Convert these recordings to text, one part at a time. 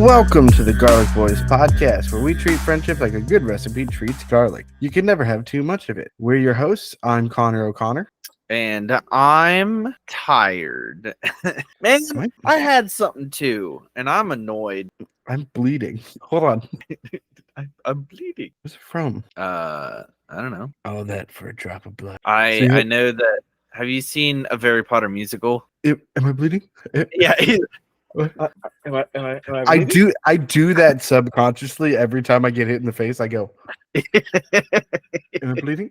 Welcome to the Garlic Boys podcast, where we treat friendship like a good recipe treats garlic. You can never have too much of it. We're your hosts. I'm Connor O'Connor. And I'm tired. Man, What? I had something too, and I'm annoyed. I'm bleeding. Hold on. I'm bleeding. Where's it from? I don't know. Oh, that for a drop of blood. I know that. Have you seen a Harry Potter musical? Am I bleeding? Yeah. Am I bleeding? I do that subconsciously every time I get hit in the face. I go, am I bleeding?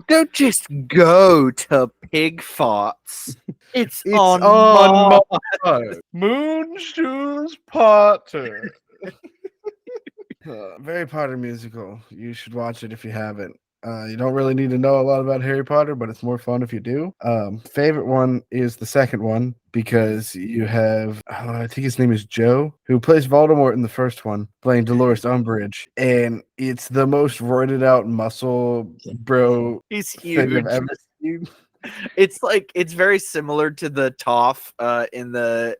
Don't just go to pig farts. It's on my Moon Shoes Potter. Harry Potter musical. You should watch it if you haven't. You don't really need to know a lot about Harry Potter, but it's more fun if you do. Favorite one is the second one because you have, I think his name is Joe, who plays Voldemort in the first one, playing Dolores Umbridge, and it's the most roided out muscle bro. He's thing huge. I've ever seen. It's very similar to the Toph in the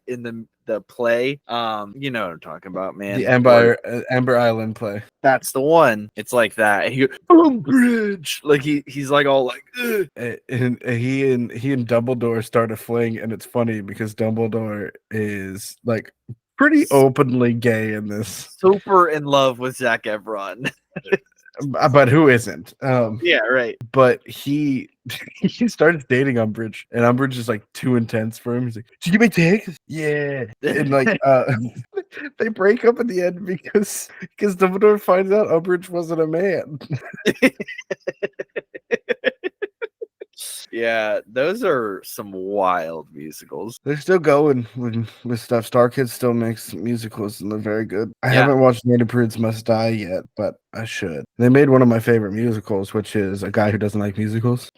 play. You know what I'm talking about, man. The Amber Island play. That's the one. It's like that. Umbridge. Like he's like all like ugh. And he and Dumbledore start a fling, and it's funny because Dumbledore is like pretty openly gay in this. Super in love with Zac Efron. But who isn't? Yeah, right. But he starts dating Umbridge, and Umbridge is like too intense for him. He's like, "Did you make eggs?" Yeah, and like they break up at the end because Dumbledore finds out Umbridge wasn't a man. Yeah, those are some wild musicals. They're still going with stuff. Star Kids still makes musicals, and they're very good. I haven't watched Native Prudes Must Die yet, but I should. They made one of my favorite musicals, which is A Guy Who Doesn't Like Musicals.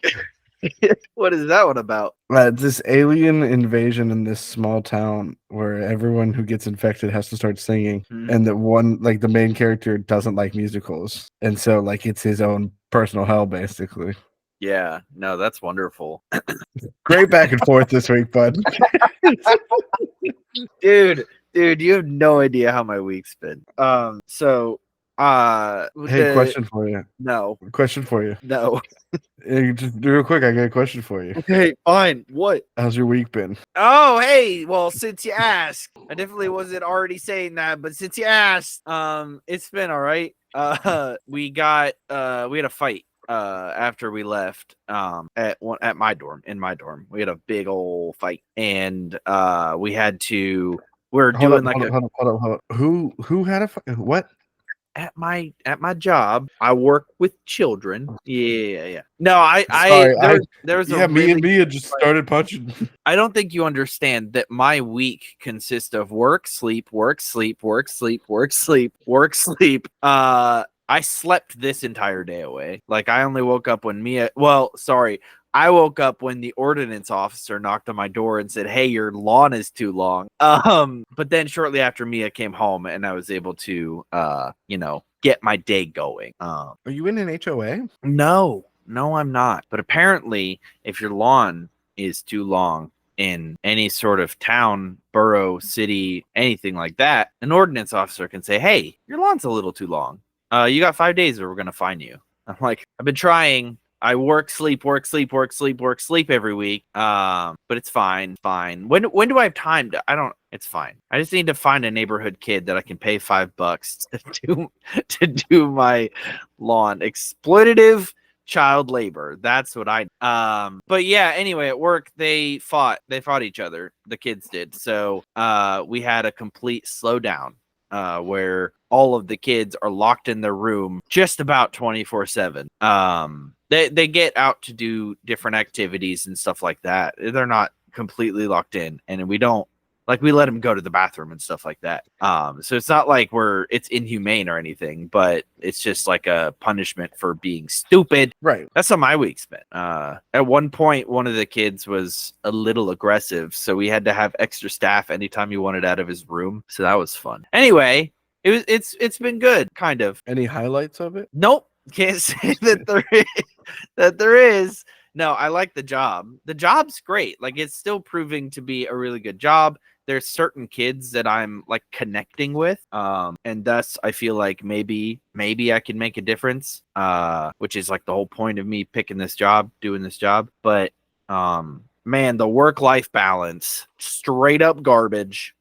What is that one about? This alien invasion in this small town where everyone who gets infected has to start singing, and that one, like the main character, doesn't like musicals, and so like it's his own personal hell, basically. Yeah, no, that's wonderful. Great back and forth this week, bud. Dude, you have no idea how my week's been. Question for you. No. Question for you. No. Just real quick, I got a question for you. Okay, fine. What? How's your week been? Oh, hey. Well, since you asked, I definitely wasn't already saying that, but since you asked, it's been all right. We had a fight after we left in my dorm. We had a big old fight, and we had to. We're doing hold on. Who had a fight? What? At my job, I work with children. Yeah. No, there was me and Mia just started punching. I don't think you understand that my week consists of work, sleep, work, sleep, work, sleep, work, sleep, work, sleep. I slept this entire day away. Like I only woke up when I woke up when the ordinance officer knocked on my door and said, "Hey, your lawn is too long." But then shortly after Mia came home and I was able to, get my day going. Are you in an HOA? No, I'm not. But apparently, if your lawn is too long in any sort of town, borough, city, anything like that, an ordinance officer can say, "Hey, your lawn's a little too long. You got 5 days or we're going to fine you." I'm like, I've been trying. I work, sleep every week. But it's fine. When do I have time to, it's fine. I just need to find a neighborhood kid that I can pay $5 to do my lawn. Exploitative child labor. That's what but yeah, anyway, at work, they fought each other. The kids did. So, we had a complete slowdown. Where all of the kids are locked in their room just about 24/7. They get out to do different activities and stuff like that. They're not completely locked in, and we let them go to the bathroom and stuff like that. So it's not like it's inhumane or anything, but it's just like a punishment for being stupid. Right. That's how my week's been. At one point, one of the kids was a little aggressive, so we had to have extra staff anytime he wanted out of his room. So that was fun. Anyway, it's been good, kind of. Any highlights of it? Nope. Can't say that there is. No, I like the job. The job's great. Like it's still proving to be a really good job. there's certain kids that I'm like connecting with, and thus I feel like maybe I can make a difference, which is like the whole point of me picking this job, doing this job. But man, the work-life balance, straight up garbage.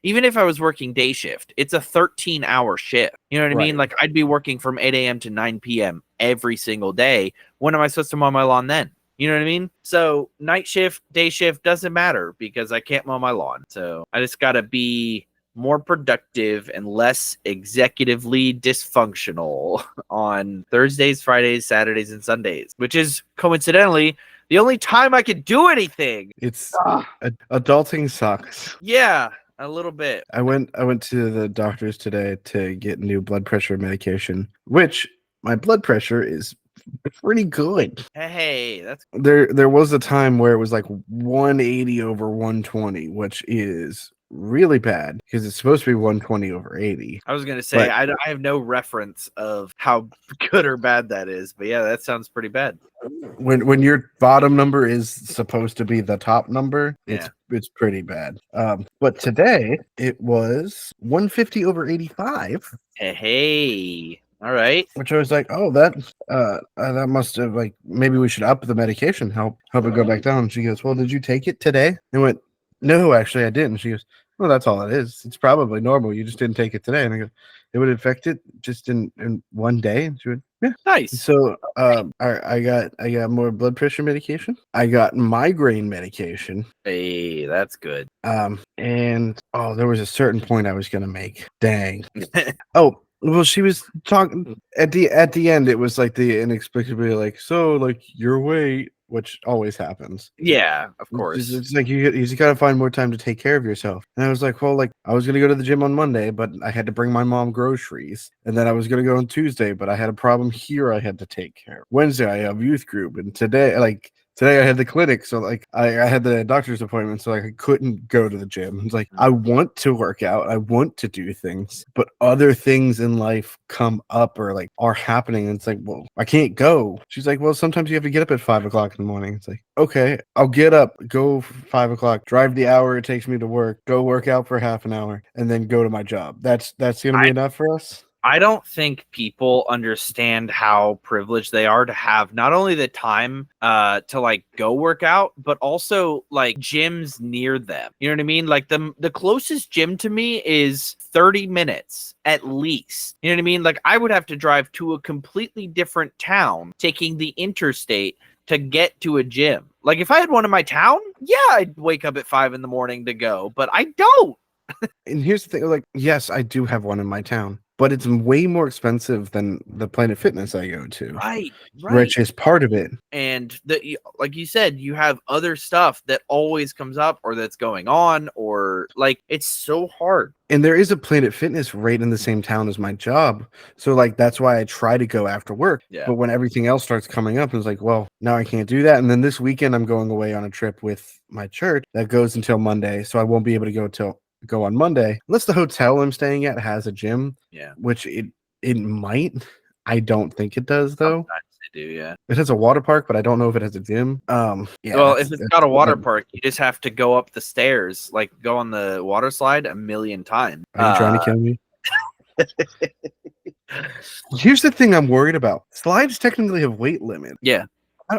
Even if I was working day shift, it's a 13-hour shift. You know what I mean? Like I'd be working from 8 a.m. to 9 p.m. every single day. When am I supposed to mow my lawn then? You know what I mean? So night shift, day shift doesn't matter because I can't mow my lawn. So I just got to be more productive and less executively dysfunctional on Thursdays, Fridays, Saturdays, and Sundays, which is coincidentally the only time I can do anything. It's adulting sucks. Yeah, a little bit. I went to the doctor's today to get new blood pressure medication, which my blood pressure is pretty good. Hey, that's There was a time where it was like 180 over 120, which is really bad because it's supposed to be 120 over 80. I was gonna say I have no reference of how good or bad that is, but yeah, that sounds pretty bad. When your bottom number is supposed to be the top number, it's pretty bad. But today it was 150 over 85. Hey. All right. Which I was like, oh, that must have, like, maybe we should up the medication, help it go back down. And she goes, well, did you take it today? I went, no, actually I didn't. She goes, well, that's all it is. It's probably normal. You just didn't take it today. And I go, it would affect it just in one day. And she went, yeah, nice. So I got more blood pressure medication. I got migraine medication. Hey, that's good. And there was a certain point I was gonna make. Dang. Oh. Well, she was talking at the end. It was like the inexplicably like, so like your weight, which always happens. Yeah, of course. It's like you got to find more time to take care of yourself. And I was like, well, like I was gonna go to the gym on Monday, but I had to bring my mom groceries, and then I was gonna go on Tuesday, but I had a problem here I had to take care of. Wednesday I have youth group, and today I had the clinic, so like I had the doctor's appointment, so like I couldn't go to the gym. It's like I want to work out, I want to do things, but other things in life come up or like are happening, and it's like, well, I can't go. She's like, well, sometimes you have to get up at 5 o'clock in the morning. It's like, okay, I'll get up, go 5 o'clock, drive the hour it takes me to work, go work out for half an hour, and then go to my job. That's gonna be enough for us. I don't think people understand how privileged they are to have not only the time to like go work out, but also like gyms near them. You know what I mean? Like the closest gym to me is 30 minutes at least. You know what I mean? Like I would have to drive to a completely different town, taking the interstate to get to a gym. Like if I had one in my town, yeah, I'd wake up at 5 a.m. to go, but I don't. And here's the thing, like, yes, I do have one in my town, but it's way more expensive than the Planet Fitness I go to. Right. Which is part of it. And like you said, you have other stuff that always comes up or that's going on, or like it's so hard. And there is a Planet Fitness right in the same town as my job. So like that's why I try to go after work. Yeah. But when everything else starts coming up, it's like, well, now I can't do that. And then this weekend I'm going away on a trip with my church that goes until Monday. So I won't be able to go on Monday unless the hotel I'm staying at has a gym. Yeah, which it might. I don't think it does though. Sometimes they do, yeah. It has a water park, but I don't know if it has a gym. Yeah, well, if it's got a water park, you just have to go up the stairs, like go on the water slide a million times. Are you trying to kill me? Here's the thing I'm worried about. Slides technically have weight limit. Yeah.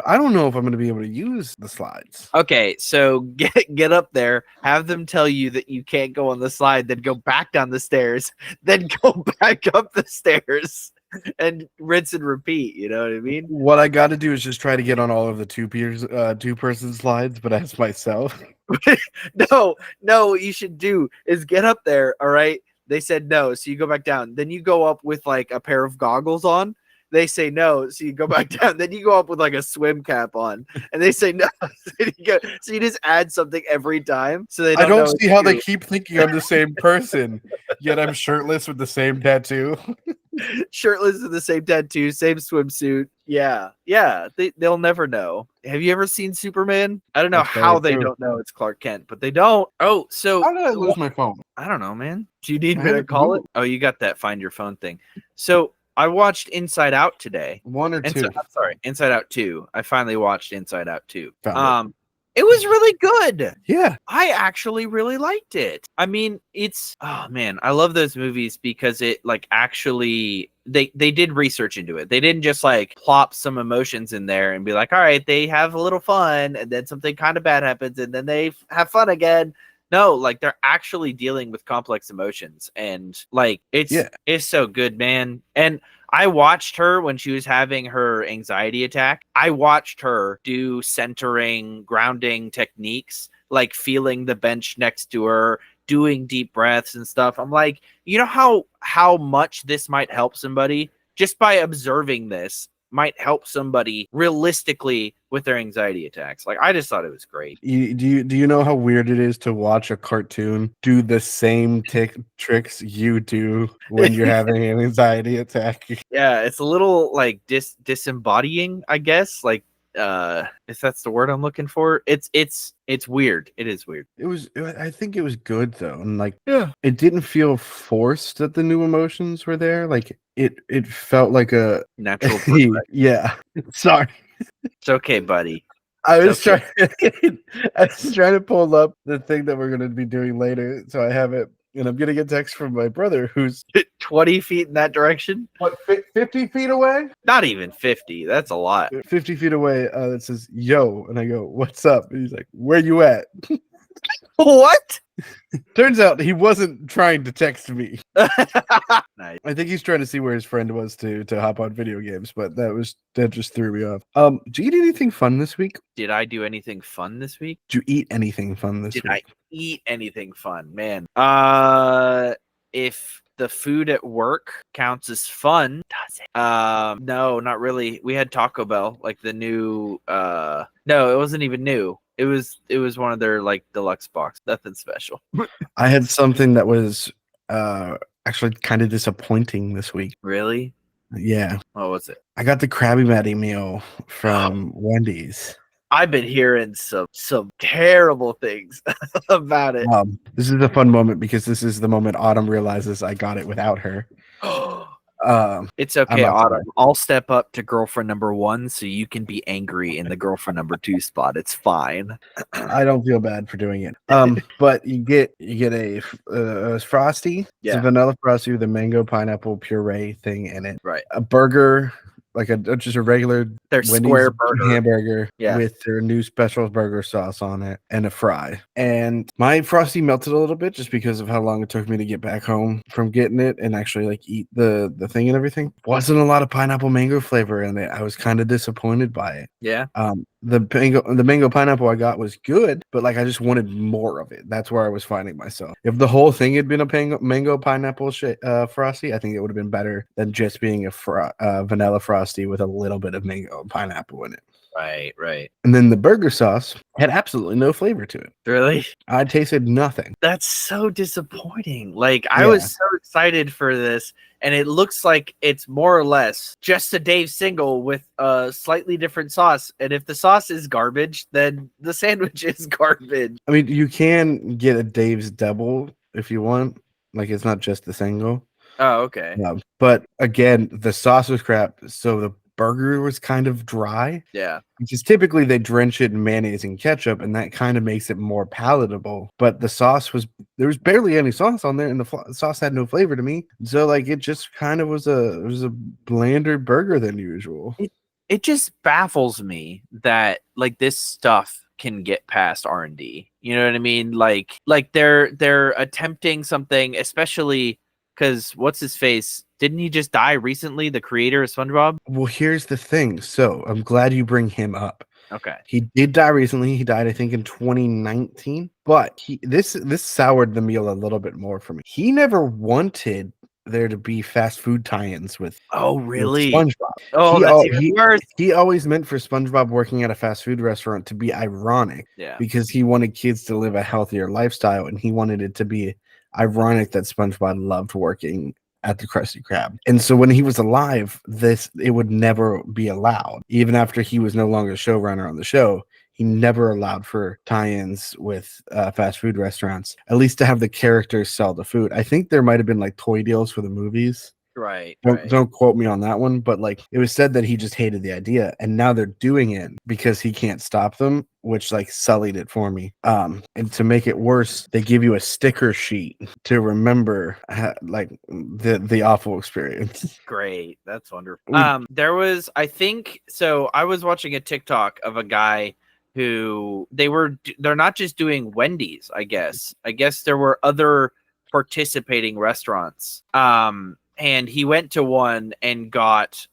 I don't know if I'm going to be able to use the slides. Okay, so get up there, have them tell you that you can't go on the slide, then go back down the stairs, then go back up the stairs, and rinse and repeat. You know what I mean? What I got to do is just try to get on all of the two-person slides, but as myself. No, what you should do is get up there. All right, they said no, so you go back down. Then you go up with like a pair of goggles on. They say no, so you go back down. Then you go up with like a swim cap on, and they say no. So you just add something every time. So they. I don't see how they keep thinking I'm the same person, yet I'm shirtless with the same tattoo. Shirtless with the same tattoo, same swimsuit. Yeah. They'll never know. Have you ever seen Superman? I don't know how they don't know it's Clark Kent, but they don't. Oh, so how did I lose my phone? I don't know, man. Do you need me to call it? Oh, you got that Find Your Phone thing. So. I watched Inside Out today. One or two? I'm sorry, Inside Out 2. I finally watched Inside Out 2. It was really good. Yeah. I actually really liked it. I mean, oh man, I love those movies because it like actually they did research into it. They didn't just like plop some emotions in there and be like, all right, they have a little fun and then something kind of bad happens and then they have fun again. No, like they're actually dealing with complex emotions and like it's so good, man. And I watched her when she was having her anxiety attack. I watched her do centering, grounding techniques, like feeling the bench next to her, doing deep breaths and stuff. I'm like, you know how much this might help somebody just by observing this might help somebody realistically with their anxiety attacks. Like I just thought it was great. Do you know how weird it is to watch a cartoon do the same tricks you do when you're having an anxiety attack? Yeah, it's a little like disembodying, I guess. Like if that's the word I'm looking for. It's weird. It is weird. I think it was good though. And like it didn't feel forced that the new emotions were there. Like it felt like a natural yeah. Sorry. It's okay, buddy. I was trying to pull up the thing that we're going to be doing later, so I have it, and I'm getting a text from my brother who's 20 feet in that direction. What, 50 feet away? Not even 50. That's a lot. 50 feet away. That says "Yo," and I go, "What's up?" And he's like, "Where you at?" What? Turns out he wasn't trying to text me. Nice. I think he's trying to see where his friend was to hop on video games, but that just threw me off. Did you eat anything fun this week? Did I do anything fun this week? Did you eat anything fun this week? Did I eat anything fun? Man. If the food at work counts as fun, does it? No, not really. We had Taco Bell, like the new no, it wasn't even new. It was one of their like deluxe box. Nothing special. I had something that was actually kind of disappointing this week. Really? Yeah. What was it? I got the Krabby Patty meal from Wendy's. I've been hearing some terrible things about it. This is a fun moment because this is the moment Autumn realizes I got it without her. It's okay, Autumn. I'll step up to girlfriend number 1 so you can be angry in the girlfriend number 2 spot. It's fine. I don't feel bad for doing it. But you get a frosty, it's a vanilla frosty with a mango pineapple puree thing in it. Right. A burger, like just a regular Wendy's square burger hamburger with their new special burger sauce on it, and a fry. And my frosty melted a little bit just because of how long it took me to get back home from getting it and actually like eat the thing and everything. Wasn't a lot of pineapple mango flavor in it. I was kind of disappointed by it. Yeah. The mango pineapple I got was good, but like I just wanted more of it. That's where I was finding myself. If the whole thing had been a mango pineapple frosty, I think it would have been better than just being a vanilla frosty with a little bit of mango and pineapple in it. Right. And then the burger sauce had absolutely no flavor to it. Really? I tasted nothing. That's so disappointing. Like I was so excited for this, and it looks like it's more or less just a Dave single with a slightly different sauce. And if the sauce is garbage, then the sandwich is garbage. I mean, you can get a Dave's double if you want. Like it's not just the single. Oh, okay. But again, the sauce was crap, so the burger was kind of dry. Yeah. Because typically they drench it in mayonnaise and ketchup, and that kind of makes it more palatable. But the sauce there was barely any sauce on there, and the sauce had no flavor to me. So like it just kind of was a blander burger than usual. It just baffles me that like this stuff can get past R&D. You know what I mean? Like they're attempting something, especially because what's his face? Didn't he just die recently? The creator of SpongeBob? Well, here's the thing. So I'm glad you bring him up. Okay. He did die recently. He died, I think, in 2019. But this soured the meal a little bit more for me. He never wanted there to be fast food tie-ins with really with SpongeBob. Oh, that's even worse. He always meant for SpongeBob working at a fast food restaurant to be ironic. Yeah. Because he wanted kids to live a healthier lifestyle, and he wanted it to be ironic that SpongeBob loved working at the Krusty Krab. And so when he was alive, it would never be allowed. Even after he was no longer showrunner on the show, he never allowed for tie-ins with fast food restaurants, at least to have the characters sell the food. I think there might have been like toy deals for the movies Right. Don't quote me on that one, but like it was said that he just hated the idea, and now they're doing it because he can't stop them, which like sullied it for me. And to make it worse, they give you a sticker sheet to remember like the awful experience. Great. That's wonderful. We- There was, I think, so I was watching a TikTok of a guy who they're not just doing Wendy's, I guess. I guess there were other participating restaurants. And he went to one and got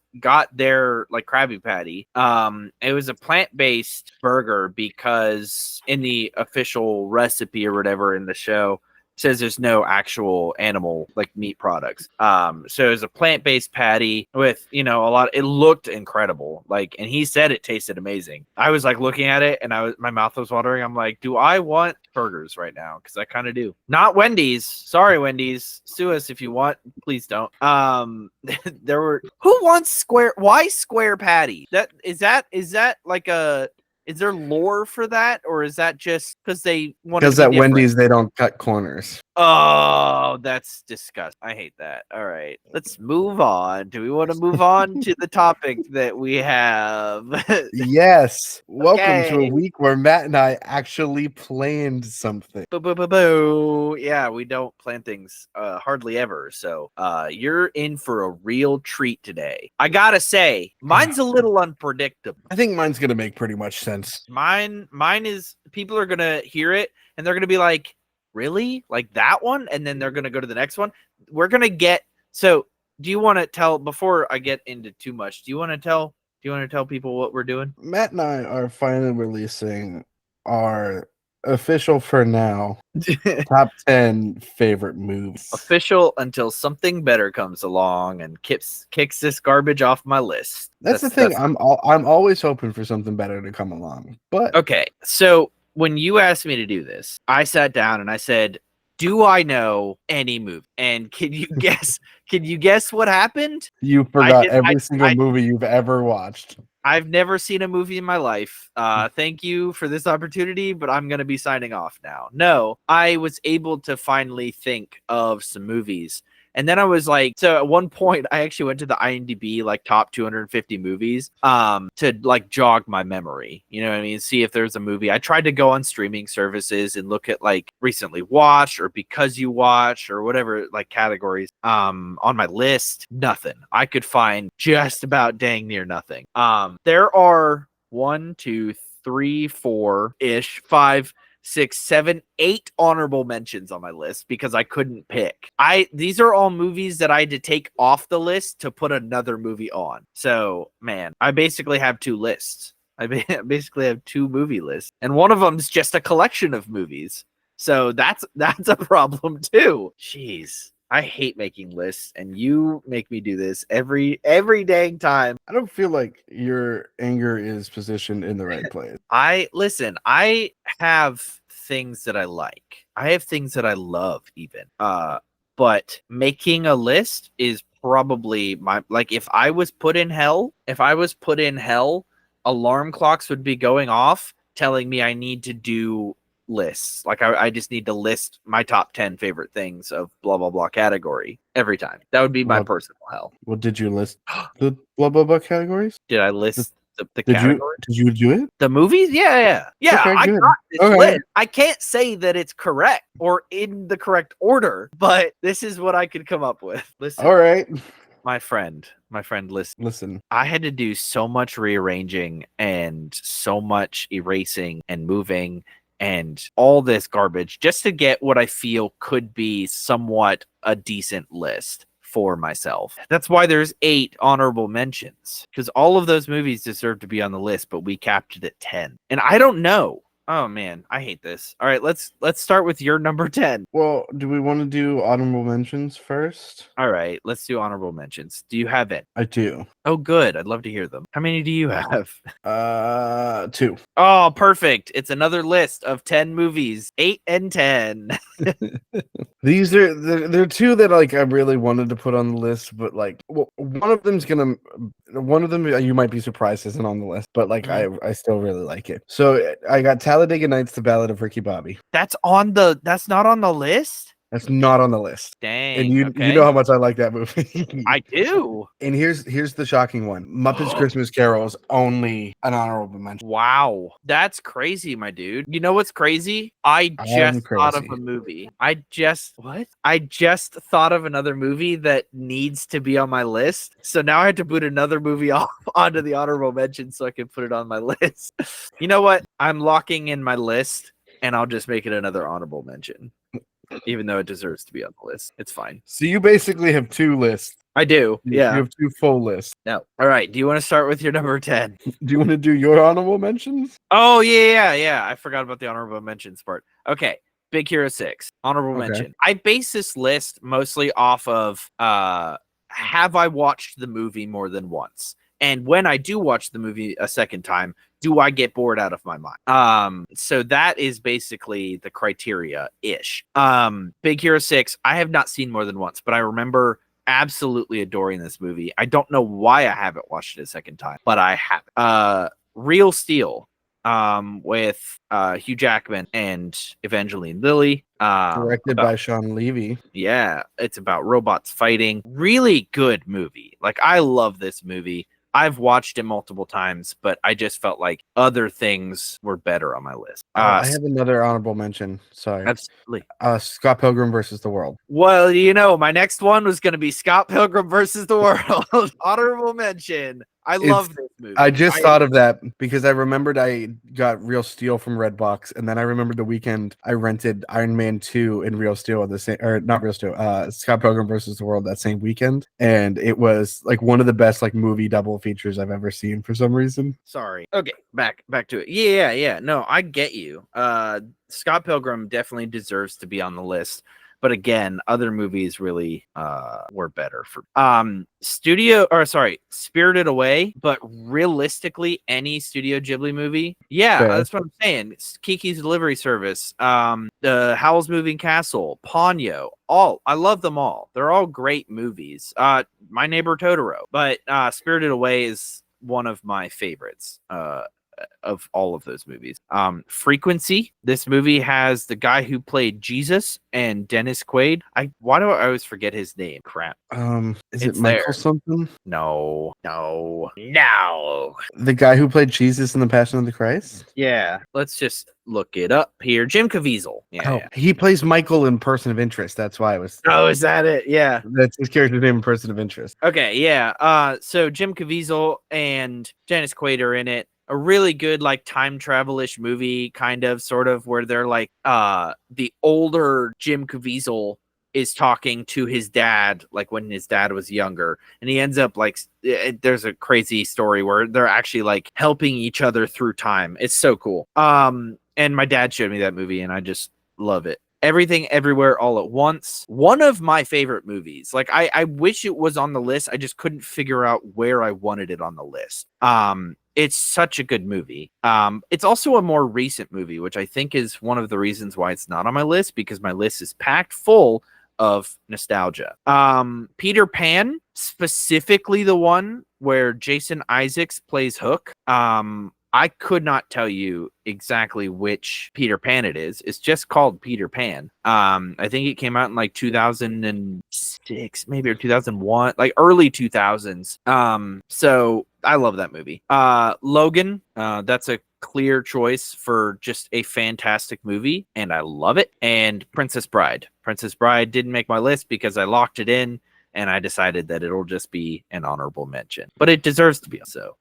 their like Krabby Patty. It was a plant-based burger because in the official recipe or whatever in the show says there's no actual animal like meat products. So it was a plant-based patty with, a lot. It looked incredible. Like, and he said it tasted amazing. I was like looking at it and my mouth was watering. I'm like, do I want burgers right now? Because I kind of do. Not Wendy's. Sorry, Wendy's. Sue us if you want. Please don't. There were who wants square? Why square patty? Is that like a Is there lore for that, or is that just because they want to be Because at different? Wendy's they don't cut corners. Oh, that's disgusting. I hate that. All right, let's move on. Do we want to move on to the topic that we have? Yes. Welcome to Okay. a week where Matt and I actually planned something. Boo. Yeah, we don't plan things hardly ever. So you're in for a real treat today. I gotta say, mine's a little unpredictable. I think mine's gonna make pretty much sense. Mine is, people are gonna hear it and they're gonna be like, really? Like that one? And then they're gonna go to the next one. We're gonna get, so do you want to tell, before I get into too much, do you want to tell people what we're doing? Matt and I are finally releasing our official for now top 10 favorite movies. Official until something better comes along and kicks this garbage off my list. That's the thing. I'm always hoping for something better to come along. But okay, so when you asked me to do this, I sat down and I said, do I know any movie? And can you guess? Can you guess what happened? You forgot every single movie you've ever watched. I've never seen a movie in my life. Thank you for this opportunity, but I'm going to be signing off now. No, I was able to finally think of some movies. And then I was like, so at one point I actually went to the IMDb like top 250 movies to like jog my memory. You know what I mean? See if there's a movie. I tried to go on streaming services and look at like recently watched or because you watched or whatever like categories on my list. Nothing. I could find just about dang near nothing. There are 1, 2, 3, 4-ish, 5, 6, 7, 8 honorable mentions on my list because I couldn't pick. These are all movies that I had to take off the list to put another movie on. So, man, I basically have 2 lists. I basically have 2 movie lists, and one of them's just a collection of movies. So that's a problem too. Jeez. I hate making lists, and you make me do this every dang time. I don't feel like your anger is positioned in the right place. I have things that I like. I have things that I love even. But making a list is probably my, like, if I was put in hell, alarm clocks would be going off telling me I need to do lists. Like I just need to list my top 10 favorite things of blah blah blah category every time. That would be my personal hell. Well, did you list the blah blah blah categories? Did I list the categories? Did you do it? The movies? Yeah. Okay, I got this list. I can't say that it's correct or in the correct order, but this is what I could come up with. Listen. All right. My friend, listen. I had to do so much rearranging and so much erasing and moving and all this garbage just to get what I feel could be somewhat a decent list for myself. That's why there's 8 honorable mentions, because all of those movies deserve to be on the list, but we capped it at 10. And I don't know. Oh man, I hate this. All right, let's start with your number 10. Well, do we want to do honorable mentions first? All right, let's do honorable mentions. Do you have it? I do. Oh, good. I'd love to hear them. How many do you have? 2. Oh, perfect. It's another list of 10 movies, 8 and 10. These are they're 2 that like I really wanted to put on the list, but like one of them you might be surprised isn't on the list, but like I still really like it. So I got Talladega Nights: The Ballad of Ricky Bobby. That's not on the list? That's not on the list. Dang. And you okay. know how much I like that movie. I do. And here's the shocking one. Muppets Christmas Carol is only an honorable mention. Wow. That's crazy, my dude. You know what's crazy? I just thought of crazy. a movie. I just thought of another movie that needs to be on my list. So now I have to put another movie off onto the honorable mention so I can put it on my list. You know what? I'm locking in my list and I'll just make it another honorable mention. Even though it deserves to be on the list. It's fine. So you basically have two lists. I do. Yeah. You have two full lists. No. All right. Do you want to start with your number 10? Do you want to do your honorable mentions? Oh, yeah. I forgot about the honorable mentions part. Okay. Big Hero 6. Honorable mention. I base this list mostly off of have I watched the movie more than once? And when I do watch the movie a second time, do I get bored out of my mind? So that is basically the criteria-ish. Big Hero 6, I have not seen more than once, but I remember absolutely adoring this movie. I don't know why I haven't watched it a second time, but I haven't. Real Steel, with Hugh Jackman and Evangeline Lilly. Directed by Sean Levy. Yeah, it's about robots fighting. Really good movie. Like, I love this movie. I've watched it multiple times, but I just felt like other things were better on my list. I have another honorable mention. Sorry. Absolutely. Scott Pilgrim versus the World. Well, you know, my next one was going to be Scott Pilgrim versus the World. Honorable mention. I love this movie. I just thought of that because I remembered I got Real Steel from Redbox, and then I remembered the weekend I rented Iron Man 2 and Real Steel at the same, or not Real Steel, Scott Pilgrim versus the World that same weekend, and it was like one of the best like movie double features I've ever seen for some reason. Sorry. Okay, back to it. Yeah. No, I get you. Scott Pilgrim definitely deserves to be on the list. But again, other movies really were better for Spirited Away, but realistically, any Studio Ghibli movie, that's what I'm saying. Kiki's Delivery Service, the Howl's Moving Castle, Ponyo, I love them all. They're all great movies. My Neighbor Totoro, but Spirited Away is one of my favorites. Of all of those movies. Frequency. This movie has the guy who played Jesus and Dennis Quaid. Why do I always forget his name? Crap. Is it Michael something? No. The guy who played Jesus in The Passion of the Christ? Yeah. Let's just look it up here. Jim Caviezel. Yeah. He plays Michael in Person of Interest. That's why I was. Oh, is that it? Yeah. That's his character name in Person of Interest. Okay. Yeah. So Jim Caviezel and Dennis Quaid are in it. A really good like time travel-ish movie, kind of sort of, where they're like the older Jim Caviezel is talking to his dad like when his dad was younger, and he ends up like there's a crazy story where they're actually like helping each other through time. It's so cool. And my dad showed me that movie and I just love it. Everything Everywhere All at Once, one of my favorite movies. Like I wish it was on the list. I just couldn't figure out where I wanted it on the list. It's such a good movie. It's also a more recent movie, which I think is one of the reasons why it's not on my list, because my list is packed full of nostalgia. Peter Pan, specifically the one where Jason Isaacs plays Hook. I could not tell you exactly which Peter Pan it is. It's just called Peter Pan. I think it came out in like 2006, maybe, or 2001, like early 2000s. So I love that movie. Logan, that's a clear choice for just a fantastic movie, and I love it. And Princess Bride. Princess Bride didn't make my list because I locked it in, and I decided that it'll just be an honorable mention, but it deserves to be. So,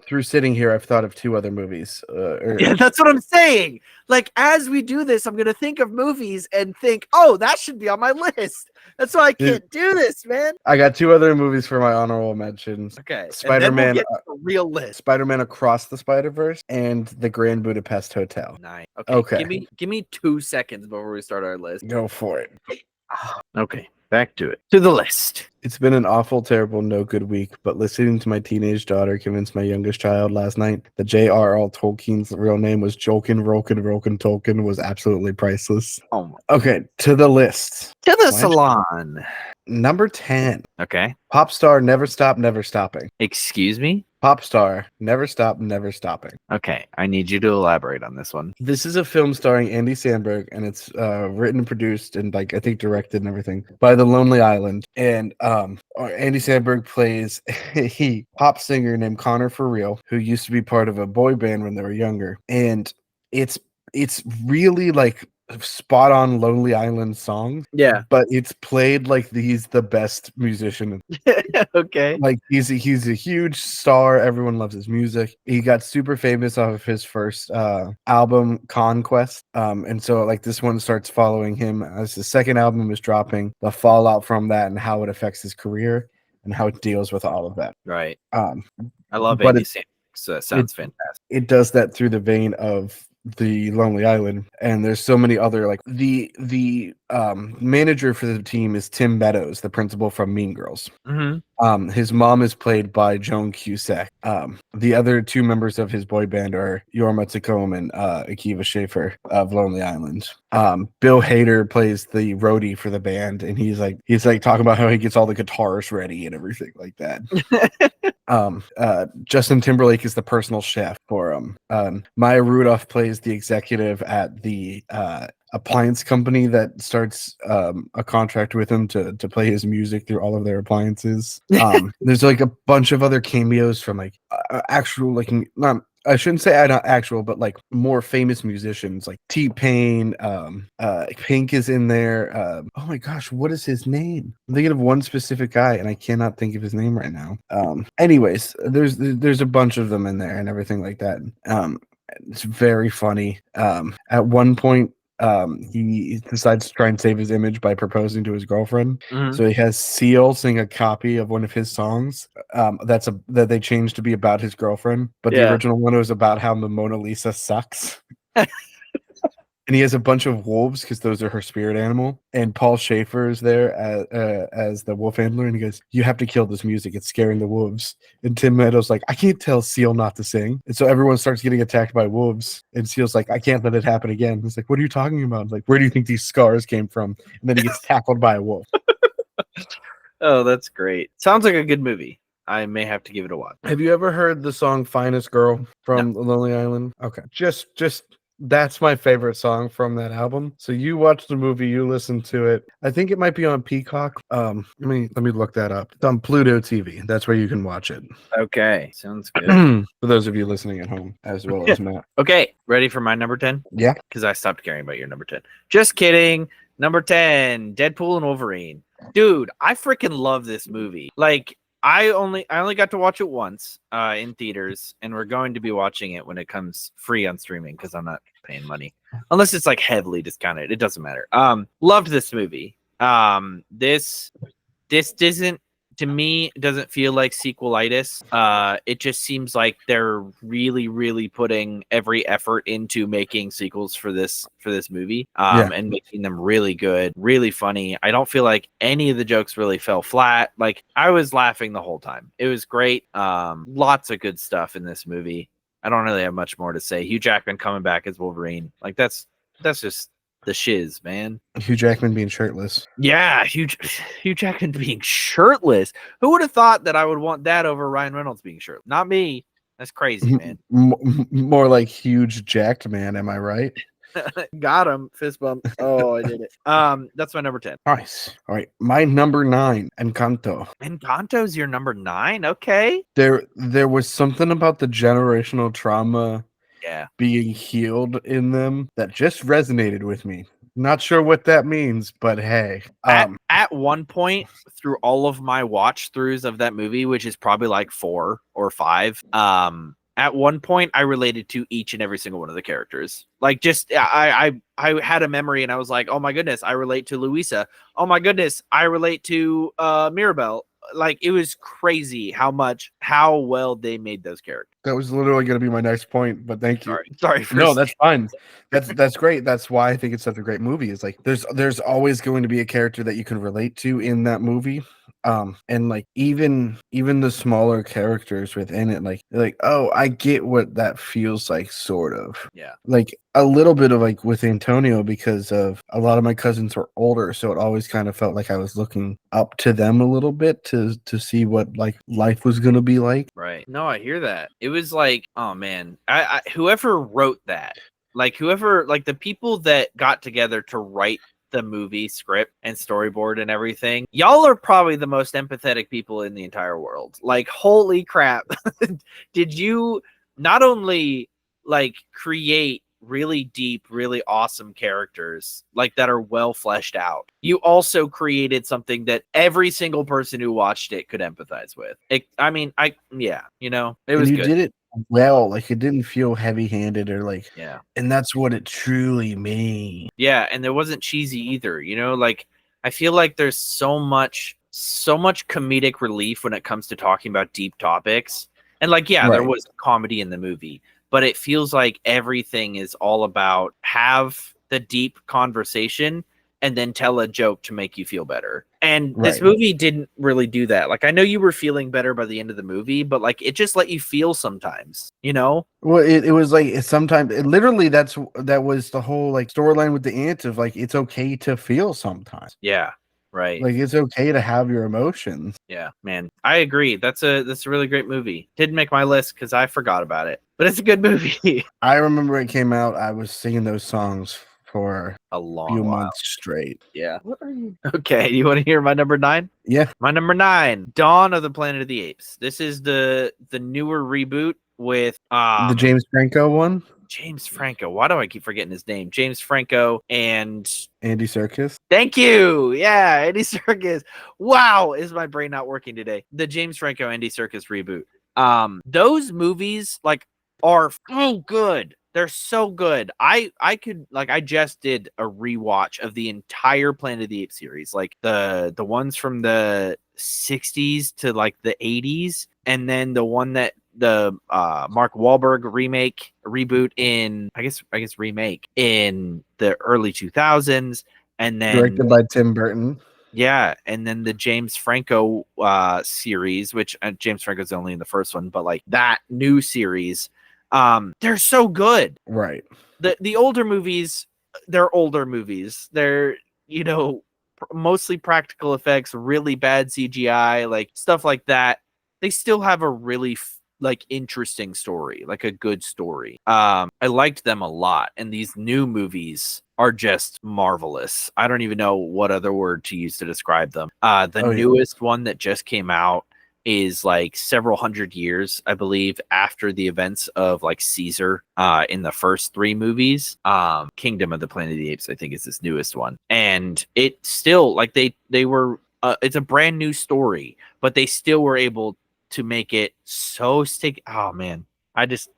through sitting here, I've thought of two other movies. Yeah, that's what I'm saying. Like, as we do this, I'm gonna think of movies and think, oh, that should be on my list. That's why I can't do this, man. I got two other movies for my honorable mentions. Okay, Spider-Man, we'll real list. Spider-Man Across the Spider-Verse, and The Grand Budapest Hotel. Nice. Okay. Give me 2 seconds before we start our list. Go for it. Okay. Back to it. To the list. It's been an awful, terrible, no good week, but listening to my teenage daughter convince my youngest child last night that J.R.R. Tolkien's real name was Jolkin Roken Tolkien was absolutely priceless. Oh my. Okay, to the list. To the salon. Number 10. Okay. Pop star Never Stop, Never Stopping. Excuse me? Pop star, never stop, never stopping. Okay, I need you to elaborate on this one. This is a film starring Andy Samberg, and it's written and produced and like I think directed and everything by The Lonely Island. And Andy Samberg plays a pop singer named Connor For Real, who used to be part of a boy band when they were younger. And it's really like spot on Lonely Island song, Yeah. but it's played like he's the best musician. Okay. Like he's a huge star. Everyone loves his music. He got super famous off of his first album, Conquest. And so like this one starts following him as the second album is dropping, the fallout from that and how it affects his career and how it deals with all of that. Right. Um, I love but Andy Samberg. So it sounds fantastic. it does that through the vein of the Lonely Island, and there's so many other like the manager for the team is Tim Meadows, the principal from Mean Girls. Mm-hmm. His mom is played by Joan Cusack. The other two members of his boy band are Yorma Tacome and Akiva Schaffer of Lonely Island. Bill Hader plays the roadie for the band, and he's like talking about how he gets all the guitars ready and everything like that. Justin Timberlake is the personal chef for him. Maya Rudolph plays the executive at the appliance company that starts a contract with him to play his music through all of their appliances. There's like a bunch of other cameos from like actual like not. I shouldn't say not actual, but like more famous musicians like T-Pain, Pink is in there. Oh my gosh, what is his name? I'm thinking of one specific guy and I cannot think of his name right now. Anyways, there's a bunch of them in there and everything like that. It's very funny. At one point, he decides to try and save his image by proposing to his girlfriend. Mhm. So he has Seal sing a copy of one of his songs that they changed to be about his girlfriend, but the Yeah. original one was about how the Mona Lisa sucks. And he has a bunch of wolves because those are her spirit animal. And Paul Schaefer is there as the wolf handler, and he goes, "You have to kill this music; it's scaring the wolves." And Tim Meadows like, "I can't tell Seal not to sing." And so everyone starts getting attacked by wolves, and Seal's like, "I can't let it happen again." He's like, "What are you talking about? Like, where do you think these scars came from?" And then he gets tackled by a wolf. Oh, that's great. Sounds like a good movie. I may have to give it a watch. Have you ever heard the song "Finest Girl" from Lonely Island? Okay, just that's my favorite song from that album. So you watch the movie, you listen to it. I think it might be on Peacock. Let me look that up. It's on Pluto TV. That's where you can watch it. Okay, sounds good. For those of you listening at home, as well as Matt. Okay, ready for my number 10? Yeah. Because I stopped caring about your number 10. Just kidding. Number 10, Deadpool and Wolverine. Dude, I freaking love this movie. Like, I only got to watch it once in theaters, and we're going to be watching it when it comes free on streaming because I'm not paying money unless it's like heavily discounted. It doesn't matter. Loved this movie. This doesn't, to me, doesn't feel like sequelitis. It just seems like they're really, really putting every effort into making sequels for this movie, and making them really good, really funny. I don't feel like any of the jokes really fell flat. Like, I was laughing the whole time. It was great. Lots of good stuff in this movie. I don't really have much more to say. Hugh Jackman coming back as Wolverine, like that's just the shiz, man. Hugh Jackman being shirtless. Yeah, Hugh Jackman being shirtless. Who would have thought that I would want that over Ryan Reynolds being shirtless? Not me. That's crazy, man. More like huge jacked man, am I right? Got him. Fist bump. Oh, I did it. That's my number 10. Nice. All right. My number 9, Encanto. Encanto's your number 9? Okay. There was something about the generational trauma being healed in them that just resonated with me. Not sure what that means, but hey. At one point through all of my watch throughs of that movie, which is probably like 4 or 5, at one point I related to each and every single one of the characters. Like, just I had a memory and I was like, oh my goodness, I relate to Luisa. Oh my goodness, I relate to Mirabelle. Like, it was crazy how well they made those characters. That was literally going to be my next point, but thank you. Sorry. No, that's fine. That's great. That's why I think it's such a great movie. It's like there's always going to be a character that you can relate to in that movie. And like even the smaller characters within it, like they're like, oh, I get what that feels like, sort of. Yeah. Like a little bit of like with Antonio, because of a lot of my cousins were older, so it always kind of felt like I was looking up to them a little bit to see what like life was gonna be like. Right. No, I hear that. It was like, oh man, I whoever wrote that, like whoever, like the people that got together to write the movie script and storyboard and everything, y'all are probably the most empathetic people in the entire world. Like, holy crap. Did you not only like create really deep, really awesome characters like that are well fleshed out, you also created something that every single person who watched it could empathize with. It was You good. did it well. Like it didn't feel heavy-handed or like, Yeah. and that's what it truly means. Yeah, and there wasn't cheesy either, like I feel like there's so much comedic relief when it comes to talking about deep topics. And like, yeah, there Right. was comedy in the movie, but it feels like everything is all about have the deep conversation and then tell a joke to make you feel better. And this Right. movie didn't really do that. Like, I know you were feeling better by the end of the movie, but like it just let you feel sometimes, Well, it was like sometimes literally that was the whole like storyline with the aunt of like it's okay to feel sometimes. Yeah, right. Like it's okay to have your emotions. Yeah, man. I agree. That's a really great movie. Didn't make my list because I forgot about it. But it's a good movie. I remember it came out, I was singing those songs for A a long few while. months straight. Yeah. What are you? Okay, you want to hear my number 9? Yeah. My number 9, Dawn of the Planet of the Apes. This is the newer reboot with The James Franco one? James Franco. Why do I keep forgetting his name? James Franco and Andy Serkis. Thank you. Yeah, Andy Serkis. Wow, is my brain not working today? The James Franco Andy Serkis reboot. Those movies like are so good. They're so good. I could like I just did a rewatch of the entire Planet of the Apes series, like the ones from the 60s to like the 80s, and then the one that the Mark Wahlberg reboot in I guess remake in the early 2000s, and then Directed by Tim Burton. yeah, and then the James Franco series, which James Franco's only in the first one, but like that new series, they're so good. Right. The older movies, they're older movies. They're mostly practical effects, really bad CGI, like stuff like that. They still have a really like interesting story, like a good story. I liked them a lot, and these new movies are just marvelous. I don't even know what other word to use to describe them. The newest one that just came out is like several hundred years, I believe, after the events of like Caesar in the first 3 movies. Kingdom of the Planet of the Apes, I think, is this newest one, and it still like they were. It's a brand new story, but they still were able to make it so stick. Oh man,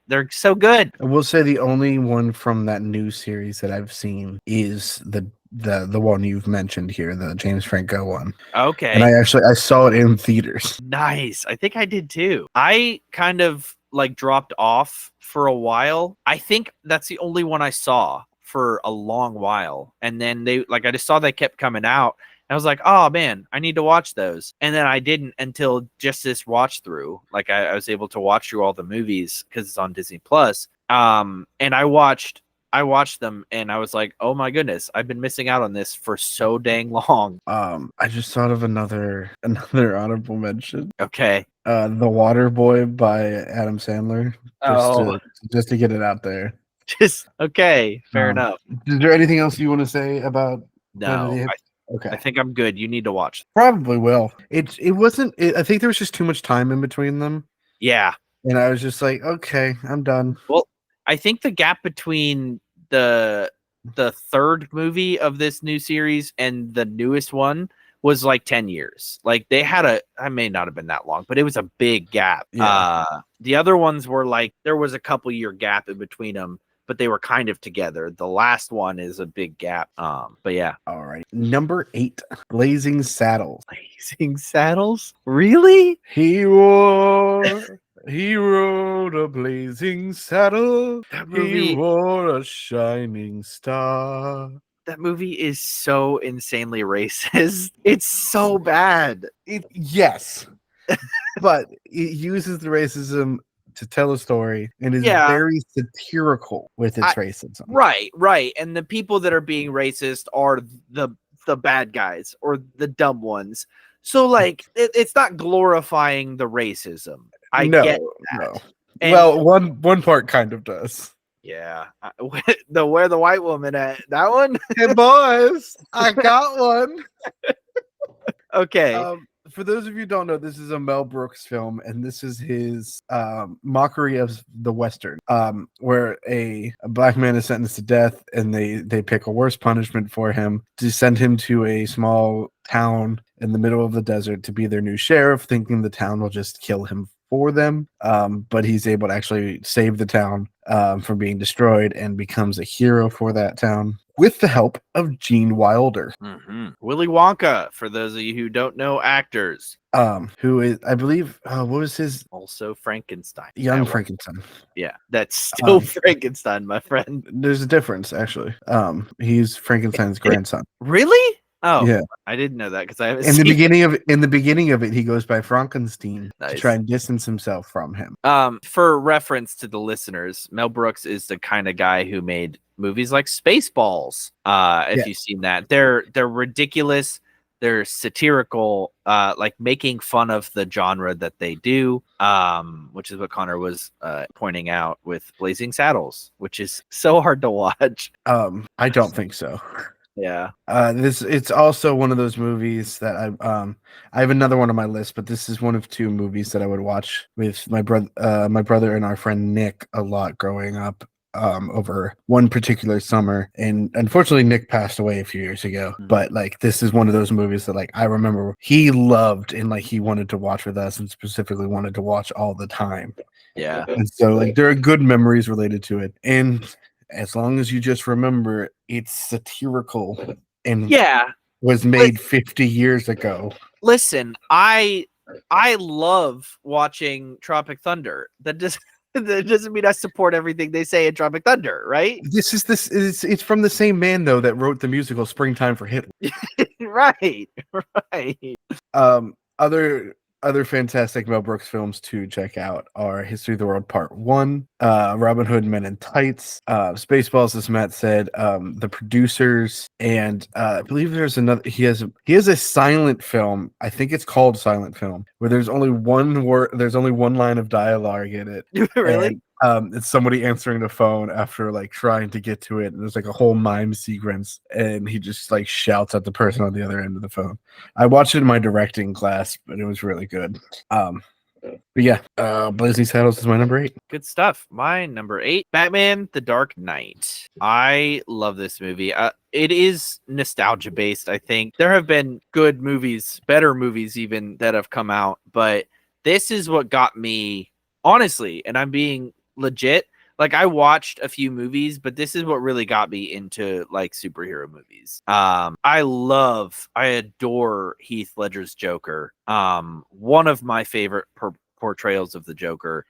they're so good. I will say the only one from that new series that I've seen is the one you've mentioned here, the James Franco one. Okay. And I saw it in theaters. Nice. I think I did too. I kind of like dropped off for a while. I think that's the only one I saw for a long while. And then I just saw they kept coming out. I was like, oh man, I need to watch those. And then I didn't until just this watch through. Like I was able to watch through all the movies because it's on Disney Plus. And I watched them and I was like, oh my goodness, I've been missing out on this for so dang long. I just thought of another honorable mention. Okay. The Water Boy by Adam Sandler. Just to get it out there. Just okay, fair enough. Is there anything else you want to say about No, okay. I think I'm good. You need to watch. Probably will. It wasn't. I think there was just too much time in between them. Yeah. And I was just like, okay, I'm done. Well, I think the gap between the third movie of this new series and the newest one was like 10 years. Like they had I may not have been that long, but it was a big gap. Yeah. The other ones were like, there was a couple year gap in between them, but they were kind of together. The last one is a big gap. But yeah. All right. Number 8, Blazing Saddles. Blazing Saddles? Really? He rode a blazing saddle. That movie, he wore a shining star. that movie is so insanely racist. It's so bad. Yes, but it uses the racism to tell a story and is Yeah. very satirical with its racism. Right. And the people that are being racist are the bad guys or the dumb ones. So like it's not glorifying the racism. I get that. No. And, well, one part kind of does. Yeah. Where the white woman at? That one? Hey boys, I got one. Okay. For those of you who don't know, this is a Mel Brooks film, and this is his mockery of the Western, where a black man is sentenced to death, and they pick a worse punishment for him to send him to a small town in the middle of the desert to be their new sheriff, thinking the town will just kill him for them. But he's able to actually save the town from being destroyed and becomes a hero for that town with the help of Gene Wilder. Mm-hmm. Willy Wonka, for those of you who don't know actors. Who is, I believe, what was his? Also Frankenstein. Young Frankenstein. Yeah, that's still Frankenstein, my friend. There's a difference, actually. He's Frankenstein's grandson. Really? Oh, yeah. I didn't know that because I haven't in the beginning of it, he goes by Frankenstein to try and distance himself from him. For reference to the listeners, Mel Brooks is the kind of guy who made movies like Spaceballs. If you've seen that, they're ridiculous. They're satirical, like making fun of the genre that they do, which is what Connor was pointing out with Blazing Saddles, which is so hard to watch. I don't think so. Yeah. It's also one of those movies that I have another one on my list, but this is one of two movies that I would watch with my brother and our friend Nick a lot growing up. Over one particular summer, and unfortunately Nick passed away a few years ago, but like this is one of those movies that like I remember he loved and like he wanted to watch with us and specifically wanted to watch all the time. Yeah. And so like there are good memories related to it, and as long as you just remember it's satirical and was made 50 years ago. Listen, I love watching Tropic Thunder. That doesn't mean I support everything they say in Tropic Thunder, right? It's from the same man though that wrote the musical Springtime for Hitler. Right. Other fantastic Mel Brooks films to check out are History of the World Part 1, Robin Hood Men in Tights, Spaceballs, as Matt said, The Producers, and I believe there's another. He has a silent film. I think it's called Silent Film, where there's only one word, there's only one line of dialogue in it. Really? And, it's somebody answering the phone after like trying to get to it, and there's like a whole mime sequence, and he just like shouts at the person on the other end of the phone. I watched it in my directing class, but it was really good. But yeah, Blazing Saddles is my number 8. Good stuff. My number 8, Batman: The Dark Knight. I love this movie. It is nostalgia based. I think there have been good movies, better movies even, that have come out, but this is what got me, honestly, and I'm being legit. Like I watched a few movies, but this is what really got me into like superhero movies. I adore Heath Ledger's Joker. One of my favorite portrayals of the Joker.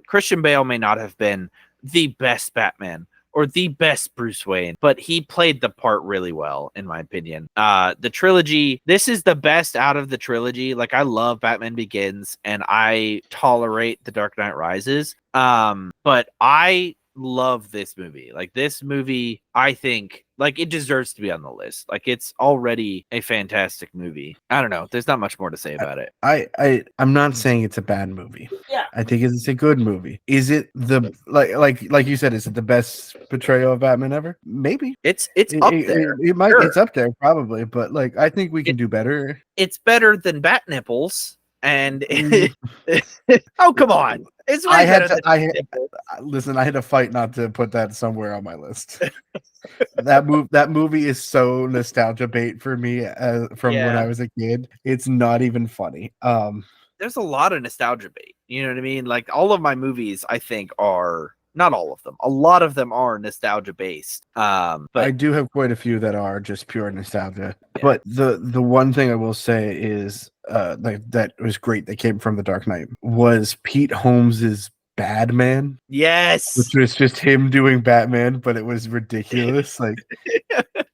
Christian Bale may not have been the best Batman or the best Bruce Wayne, but he played the part really well, in my opinion. The trilogy, this is the best out of the trilogy. Like, I love Batman Begins, and I tolerate The Dark Knight Rises. But I love this movie. Like, this movie, I think, like, it deserves to be on the list. Like, it's already a fantastic movie. I don't know. There's not much more to say about it. I'm not saying it's a bad movie. Yeah. I think it's a good movie. Is it the like you said, is it the best portrayal of Batman ever? Maybe. It's up there. It might. Sure. It's up there probably, but like I think we can do better. It's better than Bat Nipples. And oh, come on. It's way listen, I had to fight not to put that somewhere on my list. That movie is so nostalgia bait for me from when I was a kid. It's not even funny. There's a lot of nostalgia bait. You know what I mean? Like, all of my movies, I think, are, not all of them, a lot of them are nostalgia based. But I do have quite a few that are just pure nostalgia. Yeah. But the one thing I will say is that was great that came from The Dark Knight was Pete Holmes's Batman. Yes. Which was just him doing Batman, but it was ridiculous. Like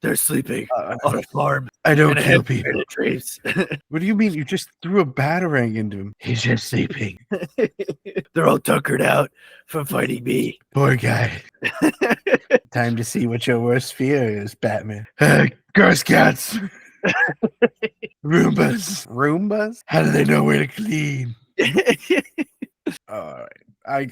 They're sleeping Uh, on a farm. I don't in a kill heavy people. rain of trees. What do you mean? You just threw a batarang into him. He's just sleeping. They're all tuckered out from fighting me. Poor guy. Time to see what your worst fear is, Batman. Girl Scouts. Roombas. Roombas? How do they know where to clean? All right.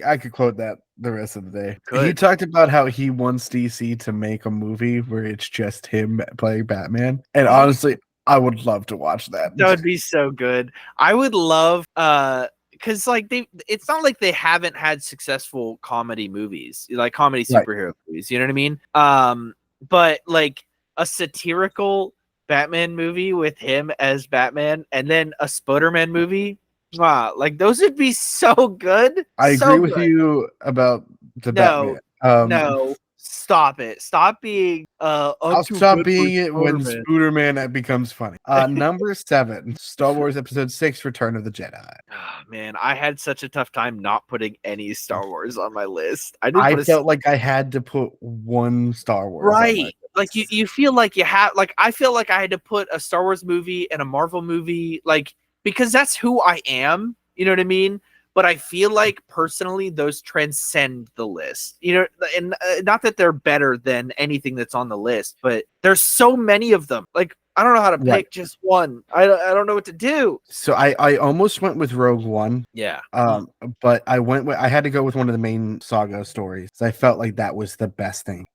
I could quote that the rest of the day. He Could. talked about how he wants DC to make a movie where it's just him playing Batman. And honestly, I would love to watch that. That would be so good. I would love because like it's not like they haven't had successful comedy movies, like comedy Right. superhero movies, you know what I mean? But like a satirical Batman movie with him as Batman and then a Spider-Man movie. Wow, like those would be so good. I So agree with good. you about the No, Batman. No, stop it. Stop being I'll stop being it when Spooderman becomes funny. Number 7, Star Wars Episode 6, Return of the Jedi. Oh, man, I had such a tough time not putting any Star Wars on my list. I felt like I had to put one Star Wars. Right. Like you feel like you have like I feel like I had to put a Star Wars movie and a Marvel movie, like because that's who I am. You know what I mean? But I feel like personally those transcend the list, you know, and not that they're better than anything that's on the list, but there's so many of them. Like, I don't know how to pick just one. I don't know what to do. So I almost went with Rogue One. Yeah. But I had to go with one of the main saga stories. So I felt like that was the best thing.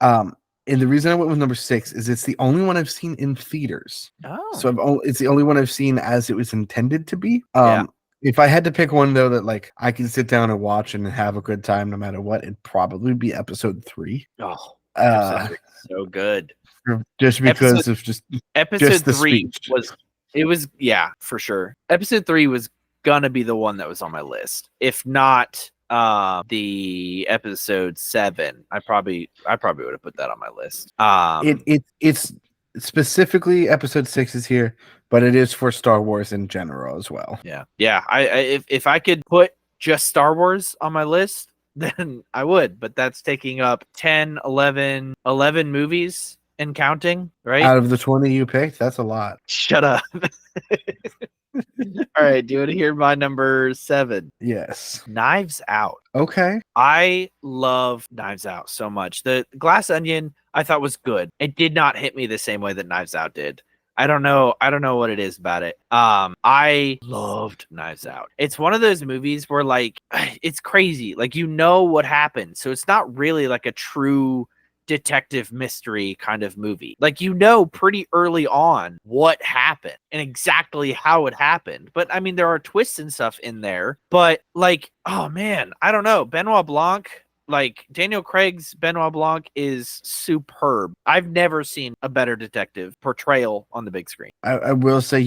And the reason I went with number 6 is it's the only one I've seen in theaters. Oh. So it's the only one I've seen as it was intended to be. Yeah. If I had to pick one though that like I can sit down and watch and have a good time no matter what, it'd probably be Episode 3. Oh, so good. Just because of Episode the 3 speech. was yeah, for sure. Episode 3 was gonna be the one that was on my list. If not the Episode 7, I probably would have put that on my list. It's specifically Episode 6 is here, but it is for Star Wars in general as well. Yeah. If I could put just Star Wars on my list, then I would, but that's taking up 10, 11 movies and counting, right? Out of the 20 you picked, that's a lot. Shut up. All right, do you want to hear my number 7? Yes. Knives Out. Okay. I love Knives Out so much. The Glass Onion I thought was good. It did not hit me the same way that Knives Out did. I don't know what it is about it. I loved Knives Out. It's one of those movies where like it's crazy. Like you know what happened. So it's not really like a true detective mystery kind of movie. Like you know pretty early on what happened and exactly how it happened. But I mean there are twists and stuff in there. But like, oh man, I don't know. Benoit Blanc, like Daniel Craig's Benoit Blanc is superb. I've never seen a better detective portrayal on the big screen. I will say,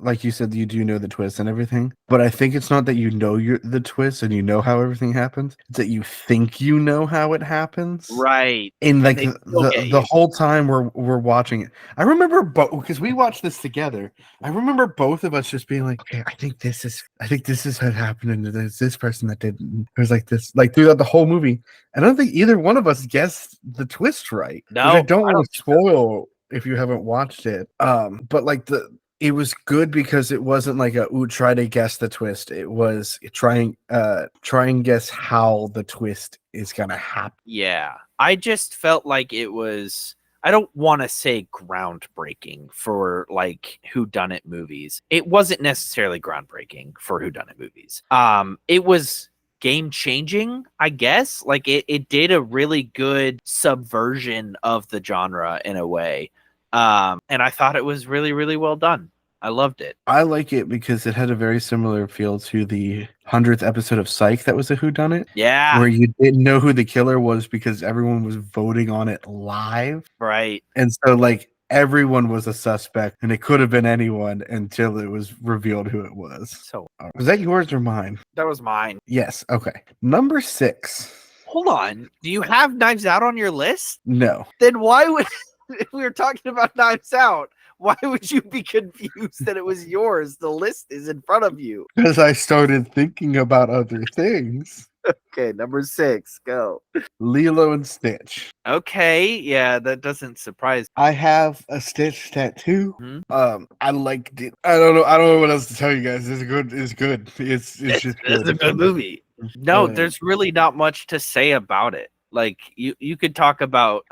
like you said, you do know the twist and everything, but I think it's not that you know the twist and you know how everything happens. It's that you think you know how it happens. Right. And like the whole time we're watching it. I remember because we watched this together. I remember both of us just being like, okay, I think this is what happened, and there's this person that didn't. It was like this, like throughout the whole movie. I don't think either one of us guessed the twist right. No, I don't want to spoil if you haven't watched it. But like it was good because it wasn't like try to guess the twist. It was try and guess how the twist is gonna happen. Yeah. I just felt like it was, I don't want to say groundbreaking for like whodunit movies. It wasn't necessarily groundbreaking for whodunit movies. It was game changing, I guess. Like it did a really good subversion of the genre in a way. And I thought it was really, really well done. I loved it. I like it because it had a very similar feel to the 100th episode of Psych that was a whodunit. Yeah. Where you didn't know who the killer was because everyone was voting on it live. Right. And so like everyone was a suspect and it could have been anyone until it was revealed who it was. So was that yours or mine? That was mine. Yes. Okay. Number 6. Hold on. Do you have Knives Out on your list? No. Then why would, if we were talking about Knives Out, why would you be confused that it was yours? The list is in front of you. Because I started thinking about other things. Okay, number 6, go. Lilo and Stitch. Okay, yeah, that doesn't surprise I have a Stitch tattoo. me. I liked it. I don't know what else to tell you guys. It's good. It's good. It's just It's a good. good movie. No, Uh, there's really not much to say about it. Like you could talk about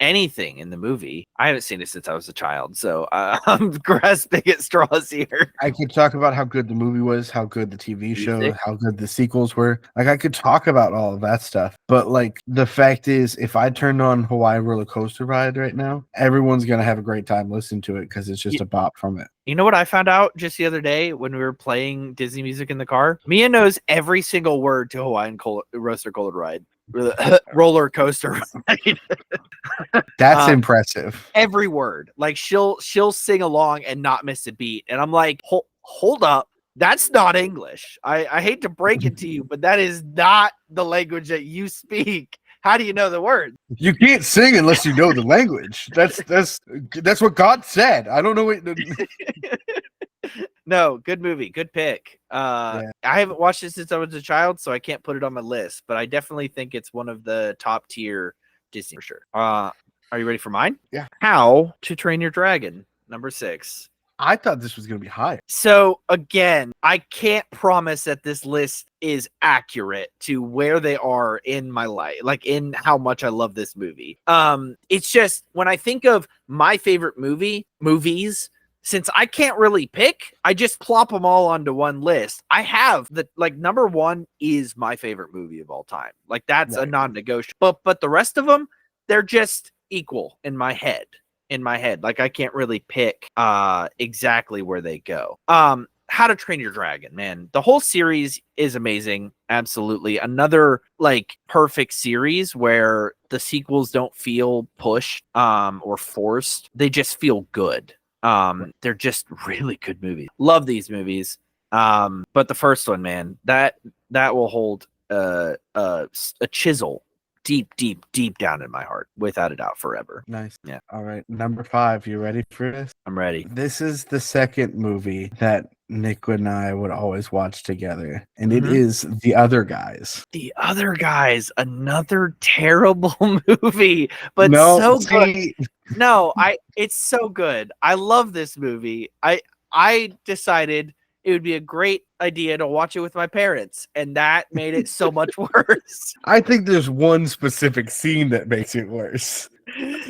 anything in the movie. I haven't seen it since I was a child, so I'm grasping at straws here. I could talk about how good the movie was, how good the TV show, Music. how good the sequels were. Like I could talk about all of that stuff. But like the fact is, if I turned on Hawaii Roller Coaster Ride right now, everyone's gonna have a great time listening to it because it's just a bop from it. You know what I found out just the other day when we were playing Disney music in the car? Mia knows every single word to Hawaiian Roaster Coaster Ride. Roller coaster ride. That's impressive. Every word. Like she'll sing along and not miss a beat. And I'm like, hold up. That's not English. I hate to break it to you, but that is not the language that you speak. How do you know the words? You can't sing unless you know the language. That's what God said. I don't know what. No, good movie, good pick. Yeah. I haven't watched it since I was a child, so I can't put it on my list. But I definitely think it's one of the top tier Disney for sure. Are you ready for mine? Yeah. How to Train Your Dragon, number 6. I thought this was gonna be high. So again, I can't promise that this list is accurate to where they are in my life, like in how much I love this movie. It's just when I think of my favorite movies, since I can't really pick, I just plop them all onto one list. I have number 1 is my favorite movie of all time. Like that's a non-negotiable. But the rest of them, they're just equal in my head. Like I can't really pick exactly where they go. How to Train Your Dragon, man. The whole series is amazing. Absolutely. Another like perfect series where the sequels don't feel pushed or forced. They just feel good. They're just really good movies. Love these movies. But the first one, man, that will hold a chisel deep down in my heart, without a doubt, forever. Nice. Yeah. All right. Number 5. You ready for this? I'm ready. This is the second movie that Nick and I would always watch together, and it Mhm. is The Other Guys. The Other Guys, another terrible movie, but No, so good. see, No, it's so good. I love this movie. I decided it would be a great idea to watch it with my parents, and that made it so much worse. I think there's one specific scene that makes it worse.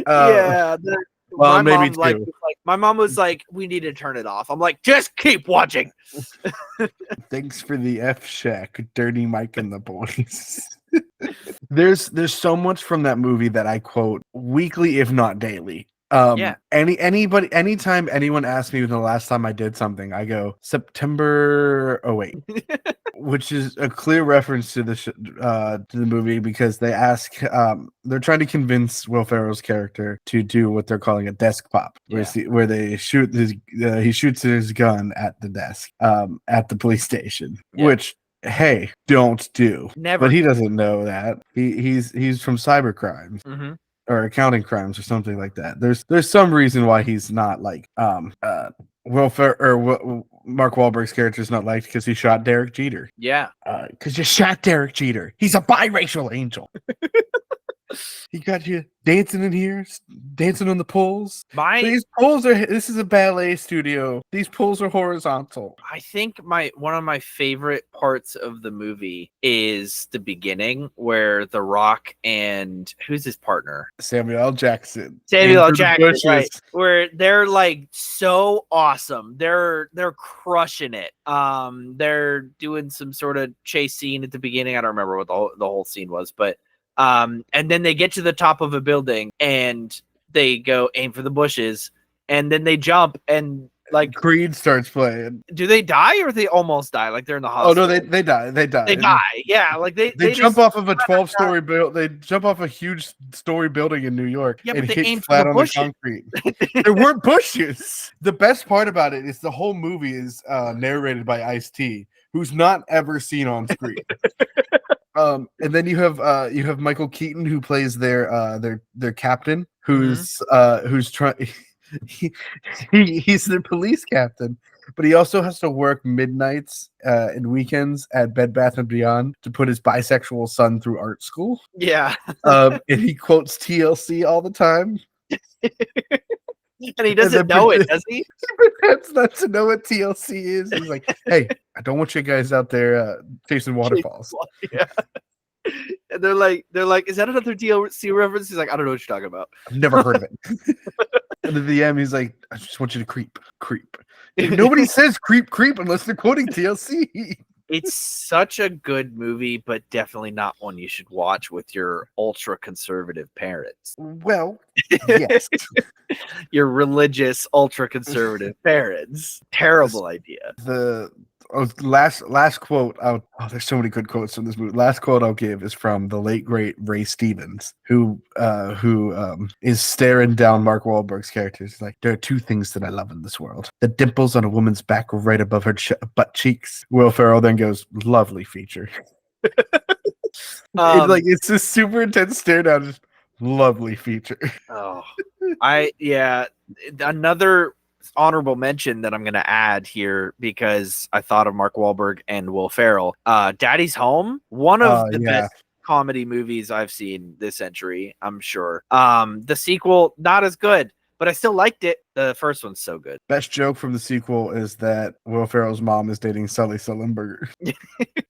Yeah. Well, my maybe mom two. my mom was like, we need to turn it off. I'm like, just keep watching. Thanks for the F Shack, Dirty Mike and the Boys. There's so much from that movie that I quote weekly, if not daily. Yeah. Anytime anyone asks me when the last time I did something, I go September 08, which is a clear reference to the movie because they ask, they're trying to convince Will Ferrell's character to do what they're calling a desk pop, where they shoot he shoots his gun at the desk, at the police station, which. Hey, don't do. Never. But he doesn't know that. He's from cyber crimes. Mm-hmm. Or accounting crimes or something like that. There's some reason why he's not like Mark Wahlberg's character is not liked because he shot Derek Jeter. Yeah. Because you shot Derek Jeter. He's a biracial angel. He got you dancing in here, dancing on the poles. These poles this is a ballet studio. These poles are horizontal. I think one of my favorite parts of the movie is the beginning where The Rock and who's his partner? Samuel L. Jackson, right? Where they're like so awesome. They're crushing it. They're doing some sort of chase scene at the beginning. I don't remember what the whole scene was, but and then they get to the top of a building and they go aim for the bushes and then they jump and like Creed starts playing. Do they die or they almost die? Like they're in the hospital. Oh no, they die. They die. Yeah, like they jump off of a 12-story build. They jump off a huge story building in New York and hit flat on the concrete. There weren't bushes. The best part about it is the whole movie is narrated by Ice-T, who's not ever seen on screen. And then you have Michael Keaton who plays their captain, who's trying. He's the police captain, but he also has to work midnights and weekends at Bed Bath and Beyond to put his bisexual son through art school. Yeah. And he quotes TLC all the time. And he doesn't know it, does he? He pretends not to know what TLC is. He's like, "Hey, I don't want you guys out there chasing waterfalls." Yeah. And they're like, "Is that another TLC reference?" He's like, "I don't know what you're talking about. I've never heard of it. And at the end, he's like, "I just want you to creep." And nobody says creep unless they're quoting TLC. It's such a good movie, but definitely not one you should watch with your ultra conservative parents. Well, yes. Your religious ultra conservative parents. Terrible idea. The last quote. There's so many good quotes from this movie. Last quote I'll give is from the late great Ray Stevens, who is staring down Mark Wahlberg's character. He's like, "There are two things that I love in this world: the dimples on a woman's back right above her butt cheeks." Will Ferrell then goes, "Lovely feature." It's this super intense stare down. Just lovely feature. Another honorable mention that I'm going to add here because I thought of Mark Wahlberg and Will Ferrell. Daddy's Home, one of the best comedy movies I've seen this century, I'm sure. The sequel, not as good, but I still liked it. The first one's so good. Best joke from the sequel is that Will Ferrell's mom is dating Sully Sullenberger.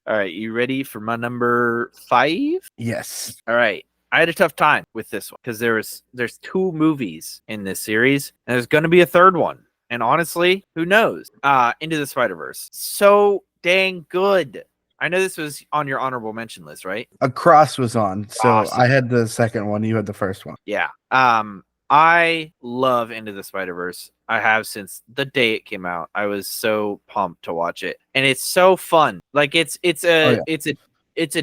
All right, you ready for my number 5? Yes. All right. I had a tough time with this one because there's 2 movies in this series, and there's going to be a third one. And honestly, who knows? Into the Spider-Verse. So dang good. I know this was on your honorable mention list, right? Across was on. So Awesome. I had the second one. You had the first one. Yeah. I love Into the Spider-Verse. I have since the day it came out. I was so pumped to watch it. And it's so fun. Like it's a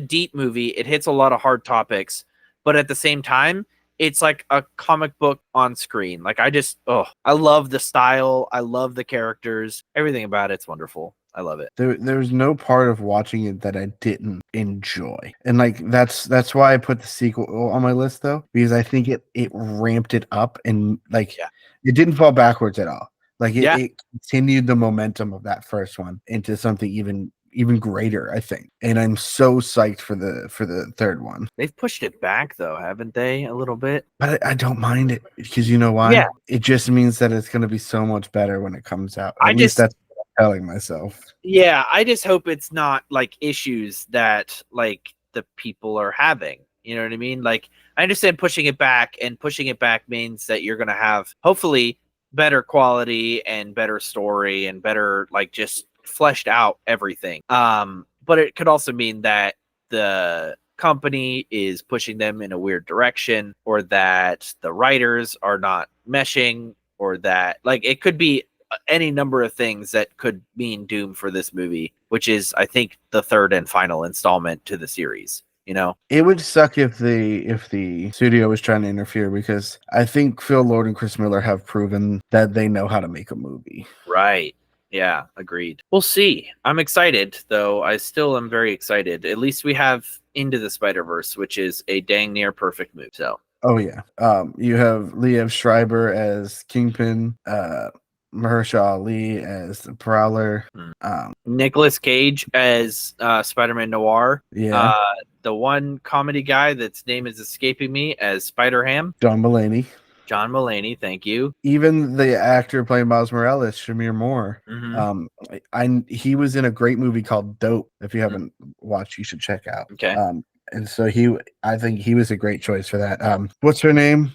deep movie. It hits a lot of hard topics, but at the same time, it's like a comic book on screen. Like I love the style. I love the characters. Everything about it's wonderful. I love it. There's no part of watching it that I didn't enjoy. And like that's why I put the sequel on my list though, because I think it ramped it up and it didn't fall backwards at all. Like it continued the momentum of that first one into something even greater, I think. And I'm so psyched for the third one. They've pushed it back though, haven't they? A little bit. But I don't mind it because you know why? Yeah. It just means that it's going to be so much better when it comes out. At least that's what I'm telling myself. Yeah, I just hope it's not like issues that like the people are having. You know what I mean? Like I understand pushing it back, and pushing it back means that you're going to have hopefully better quality and better story and better like just fleshed out everything. But it could also mean that the company is pushing them in a weird direction, or that the writers are not meshing, or that like it could be any number of things that could mean doom for this movie, which is I think the third and final installment to the series. You know, it would suck if the studio was trying to interfere, because I think Phil Lord and Chris Miller have proven that they know how to make a movie. Right. Yeah, agreed. We'll see. I'm excited, though. I still am very excited. At least we have Into the Spider-Verse, which is a dang near perfect movie. So. Oh yeah. You have Liev Schreiber as Kingpin, Mahershala Ali as the Prowler, Nicolas Cage as Spider-Man Noir. Yeah. The one comedy guy that's name is escaping me as Spider-Ham. John Mulaney. John Mulaney, thank you. Even the actor playing Miles Morales, Shamir Moore. Mm-hmm. He was in a great movie called Dope. If you haven't watched, you should check out. Okay. And so I think he was a great choice for that. What's her name?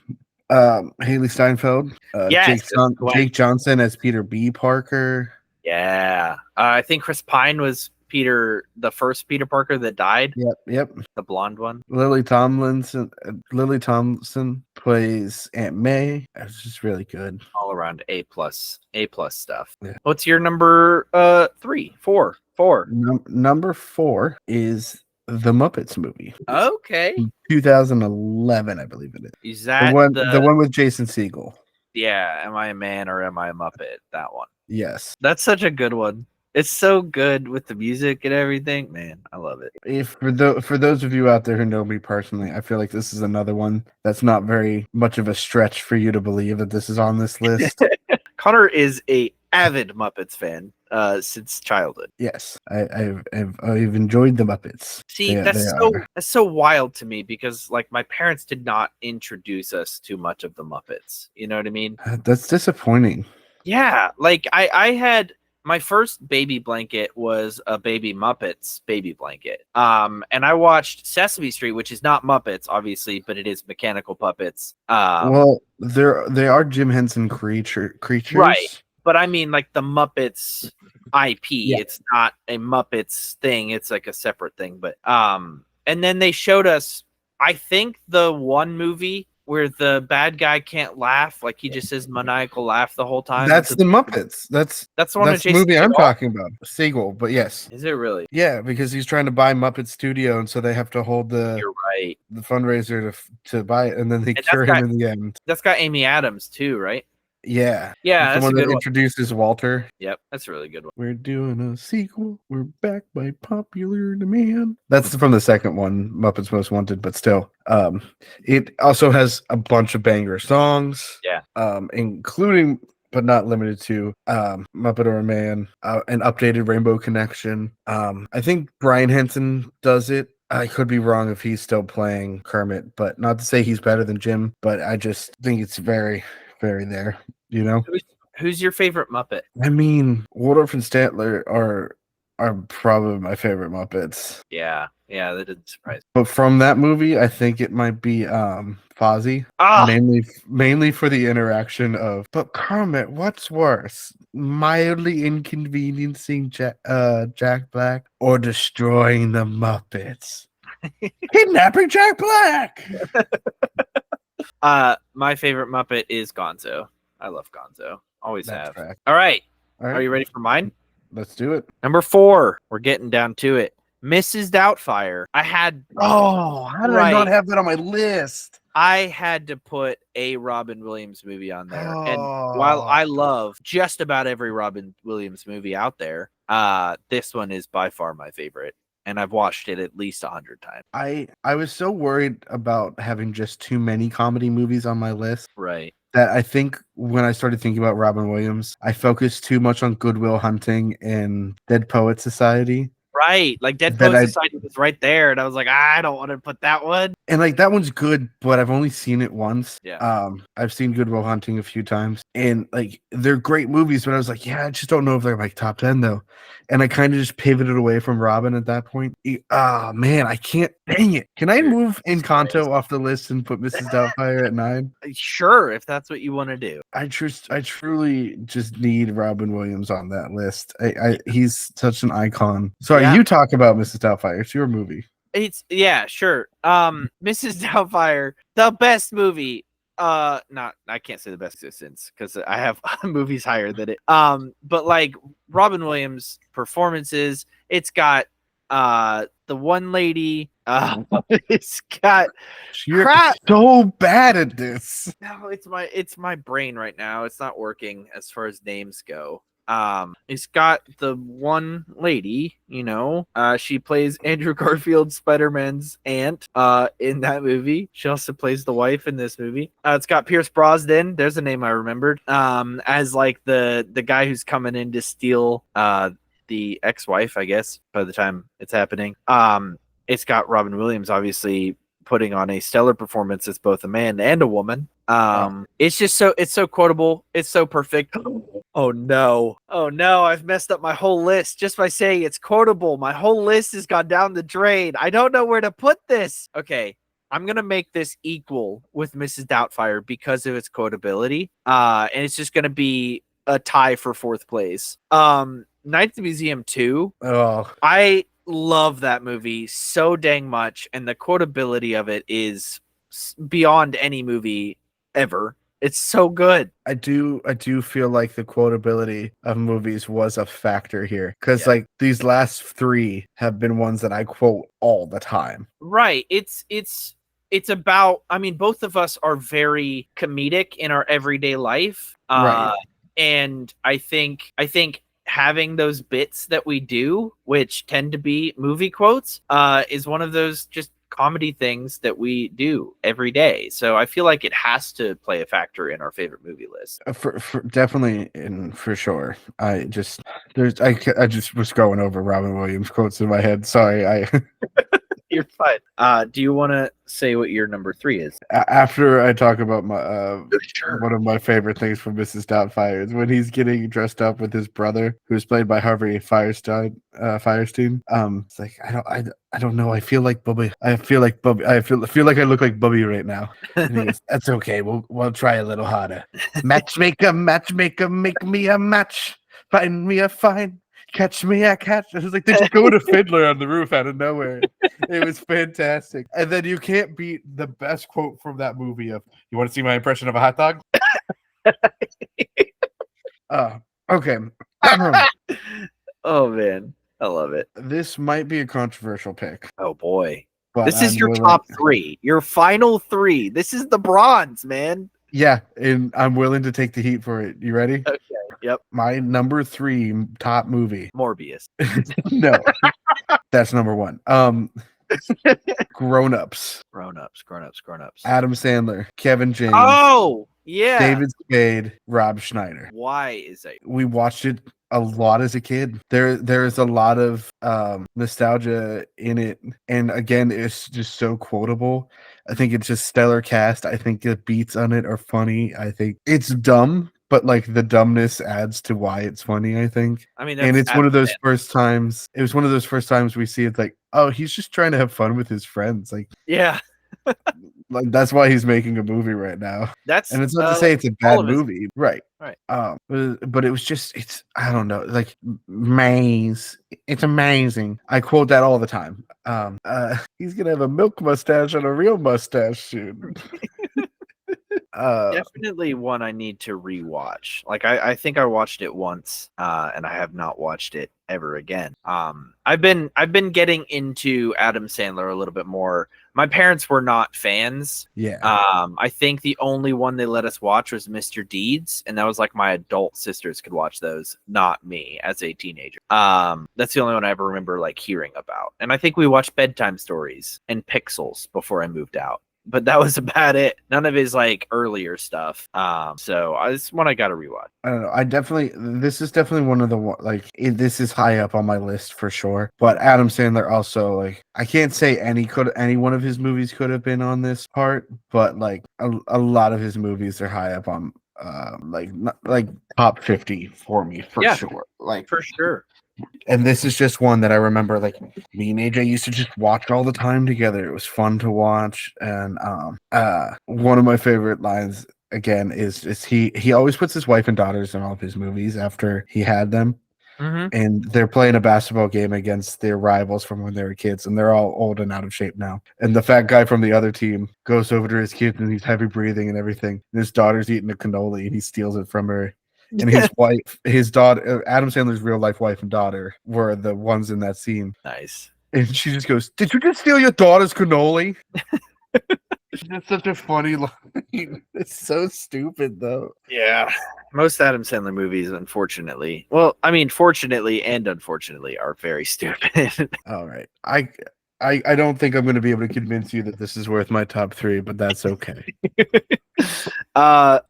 Haley Steinfeld. Yes, Jake Johnson as Peter B. Parker. Yeah. I think Chris Pine was the first Peter Parker that died. Yep. The blonde one. Lily Tomlinson plays Aunt May. It's just really good. All around A+ stuff. Yeah. What's your number 4? Number 4 is The Muppets movie. Okay. 2011, I believe it is. Is that the one with Jason Segel? Yeah. Am I a man or am I a Muppet? That one. Yes. That's such a good one. It's so good with the music and everything. Man, I love it. For those of you out there who know me personally, I feel like this is another one that's not very much of a stretch for you to believe that this is on this list. Connor is a avid Muppets fan since childhood. Yes, I've enjoyed the Muppets. See, They that's are. so wild to me because like my parents did not introduce us to much of the Muppets. You know what I mean? That's disappointing. Yeah, like I had my first baby blanket was a Baby Muppets baby blanket. And I watched Sesame Street, which is not Muppets, obviously, but it is mechanical puppets. Well, they are Jim Henson Right. creatures. But I mean like the Muppets IP. Yeah. It's not a Muppets thing, it's like a separate thing. But and then they showed us, I think, the one movie where the bad guy can't laugh, like he just says maniacal laugh the whole time. That's the Muppets. That's the one with That's the Jason movie I'm Segel? talking about. Seagull, but yes. Is it really? Yeah, because he's trying to buy Muppet Studio, and so they have to hold You're right. the fundraiser to buy it, and then they And cure him in the end. That's got Amy Adams too, right? Yeah. Yeah, He's the that's a one good that one. introduces Walter. Yep, that's a really good one. We're doing a sequel. We're back by popular demand. That's from the second one, Muppets Most Wanted, but still. It also has a bunch of banger songs. Yeah. Including but not limited to Muppet or a Man, an updated Rainbow Connection. I think Brian Henson does it. I could be wrong if he's still playing Kermit, but not to say he's better than Jim, but I just think it's very, very there, you know? Who's your favorite Muppet? I mean, Waldorf and Statler are probably my favorite Muppets. Yeah, that didn't surprise me. But from that movie, I think it might be Fozzie. Mainly for the interaction of, but Kermit, what's worse? Mildly inconveniencing Jack Black or destroying the Muppets? Kidnapping Jack Black! My favorite Muppet is Gonzo. I love Gonzo. Always That's have. correct. All right. All right. Are you ready for mine? Let's do it. Number 4. We're getting down to it. Mrs. Doubtfire. How did I not have that on my list? I had to put a Robin Williams movie on there. And Oh. while I love just about every Robin Williams movie out there, this one is by far my favorite. And I've watched it at least 100 times. I was so worried about having just too many comedy movies on my list. Right. That I think when I started thinking about Robin Williams, I focused too much on Good Will Hunting and Dead Poet Society. Right. Like Dead Poet Society was right there. And I was like, I don't want to put that one. And like that one's good, but I've only seen it once. Yeah. I've seen Good Will Hunting a few times. And like they're great movies, but I was like, yeah, I just don't know if they're like top 10 though. And I kind of just pivoted away from Robin at that point. Man, I can't. Dang it. Can I move Encanto off the list and put Mrs. Doubtfire at 9? Sure, if that's what you want to do. I truly just need Robin Williams on that list. He's such an icon. Sorry, you talk about Mrs. Doubtfire. It's your movie. Sure. Mrs. Doubtfire, the best movie. I can't say the best existence because I have movies higher than it. But like Robin Williams performances, it's got the one lady. It's got. You're so bad at this. No, it's my brain right now. It's not working as far as names go. It's got the one lady, she plays Andrew Garfield's Spider-Man's aunt, in that movie. She also plays the wife in this movie. It's got Pierce Brosnan. There's a name I remembered. As like the guy who's coming in to steal, the ex-wife, I guess, by the time it's happening. It's got Robin Williams, obviously, putting on a stellar performance as both a man and a woman. It's so quotable. It's so perfect. Oh no, I've messed up my whole list just by saying it's quotable. My whole list has gone down the drain. I don't know where to put this. Okay, I'm gonna make this equal with Mrs. Doubtfire because of its quotability. And it's just gonna be a tie for 4th place. Night at the Museum 2. Oh, I love that movie so dang much, and the quotability of it is beyond any movie ever. It's so good. I do feel like the quotability of movies was a factor here because like these last 3 have been ones that I quote all the time. Right. It's about, I mean, both of us are very comedic in our everyday life. Right. And I think having those bits that we do, which tend to be movie quotes, is one of those just comedy things that we do every day. So I feel like it has to play a factor in our favorite movie list. For definitely and for sure. I just was going over Robin Williams quotes in my head. Sorry, You're fine. Do you want to say what your number 3 is? after I talk about my Sure. one of my favorite things from Mrs. Doubtfire is when he's getting dressed up with his brother, who's played by Harvey Firestein. It's like I don't know. I feel like Bubby. I feel like I look like Bubby right now. And he goes, "That's okay. We'll try a little harder. Matchmaker, make me a match. Find me a find. Catch me a catch." It was like they just go to Fiddler on the roof out of nowhere. It was fantastic. And then you can't beat the best quote from that movie of, "You want to see my impression of a hot dog?" Okay. Oh man, I love it. This might be a controversial pick. Oh boy. But This is your willing- top 3. Your final 3. This is the bronze, man. Yeah, and I'm willing to take the heat for it. You ready? Okay. Yep. My number 3 top movie. Morbius. No. That's number 1. Grown Ups. Grown ups. Adam Sandler, Kevin James, Oh, yeah. David Spade, Rob Schneider. Why is that? We watched it a lot as a kid. There is a lot of nostalgia in it, and again, it's just so quotable. I think it's just stellar cast. I think the beats on it are funny. I think it's dumb, but like the dumbness adds to why it's funny, I think. I mean, And it's that's one of those Adam first times. It was one of those first times we see it like, oh, he's just trying to have fun with his friends. Sandler. Yeah, Like that's why he's making a movie right now. that's And it's not to say it's a bad all of his- movie, right? Right. But it was just, it's, I don't know, like maze. It's amazing. I quote that all the time. He's gonna have a milk mustache and a real mustache soon. Definitely one I need to rewatch. Like I think I watched it once, and I have not watched it ever again. I've been getting into Adam Sandler a little bit more. My parents were not fans. Yeah. I think the only one they let us watch was Mr. Deeds, and that was like my adult sisters could watch those, not me as a teenager. That's the only one I ever remember like hearing about. And I think we watched Bedtime Stories and Pixels before I moved out. But that was about it. None of his like earlier stuff. So this one I gotta rewatch. I don't know. This is definitely one of the this is high up on my list for sure. But Adam Sandler also, like, I can't say any one of his movies could have been on this part, but like a lot of his movies are high up on like top 50 for me for sure. Like For sure. And this is just one that I remember, like, me and AJ used to just watch all the time together. It was fun to watch. And one of my favorite lines, again, is he always puts his wife and daughters in all of his movies after he had them. Mm-hmm. And they're playing a basketball game against their rivals from when they were kids, and they're all old and out of shape now. And the fat guy from the other team goes over to his kids, and he's heavy breathing and everything. And his daughter's eating a cannoli, and he steals it from her. And his wife, his daughter, Adam Sandler's real life wife and daughter were the ones in that scene. Nice. And she just goes, "Did you just steal your daughter's cannoli?" It's just such a funny line. It's so stupid, though. Yeah. Most Adam Sandler movies, unfortunately, fortunately and unfortunately, are very stupid. All right. I don't think I'm going to be able to convince you that this is worth my top 3, but that's okay.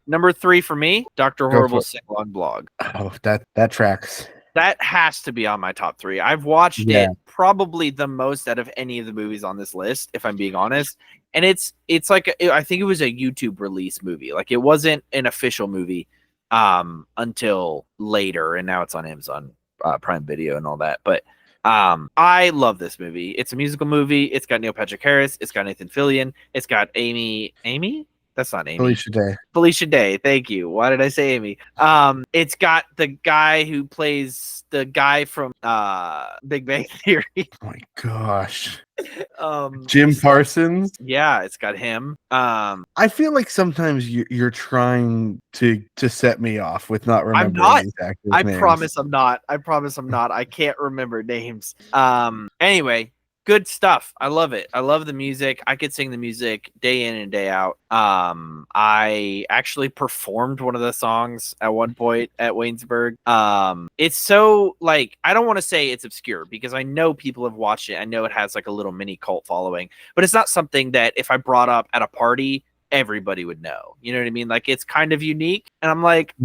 Number 3 for me, Dr. for Horrible it. Sing-Along Blog. Oh, that tracks. That has to be on my top 3. I've watched it probably the most out of any of the movies on this list, if I'm being honest. And it's like, I think it was a YouTube release movie. Like, it wasn't an official movie until later, and now it's on Amazon Prime Video and all that. But I love this movie. It's a musical movie. It's got Neil Patrick Harris. It's got Nathan Fillion. It's got Amy. That's not Amy. Felicia Day. Thank you. Why did I say Amy? It's got the guy who plays the guy from Big Bang Theory. Oh my gosh. Jim Parsons. Yeah, it's got him. I feel like sometimes you're trying to set me off with not remembering these actors' names. I promise I'm not. I can't remember names. Anyway, good stuff. I love it. I love the music. I could sing the music day in and day out. I actually performed one of the songs at one point at Waynesburg. It's so like, I don't want to say it's obscure because I know people have watched it. I know it has like a little mini cult following, but it's not something that if I brought up at a party, everybody would know. You know what I mean? Like, it's kind of unique, and I'm like,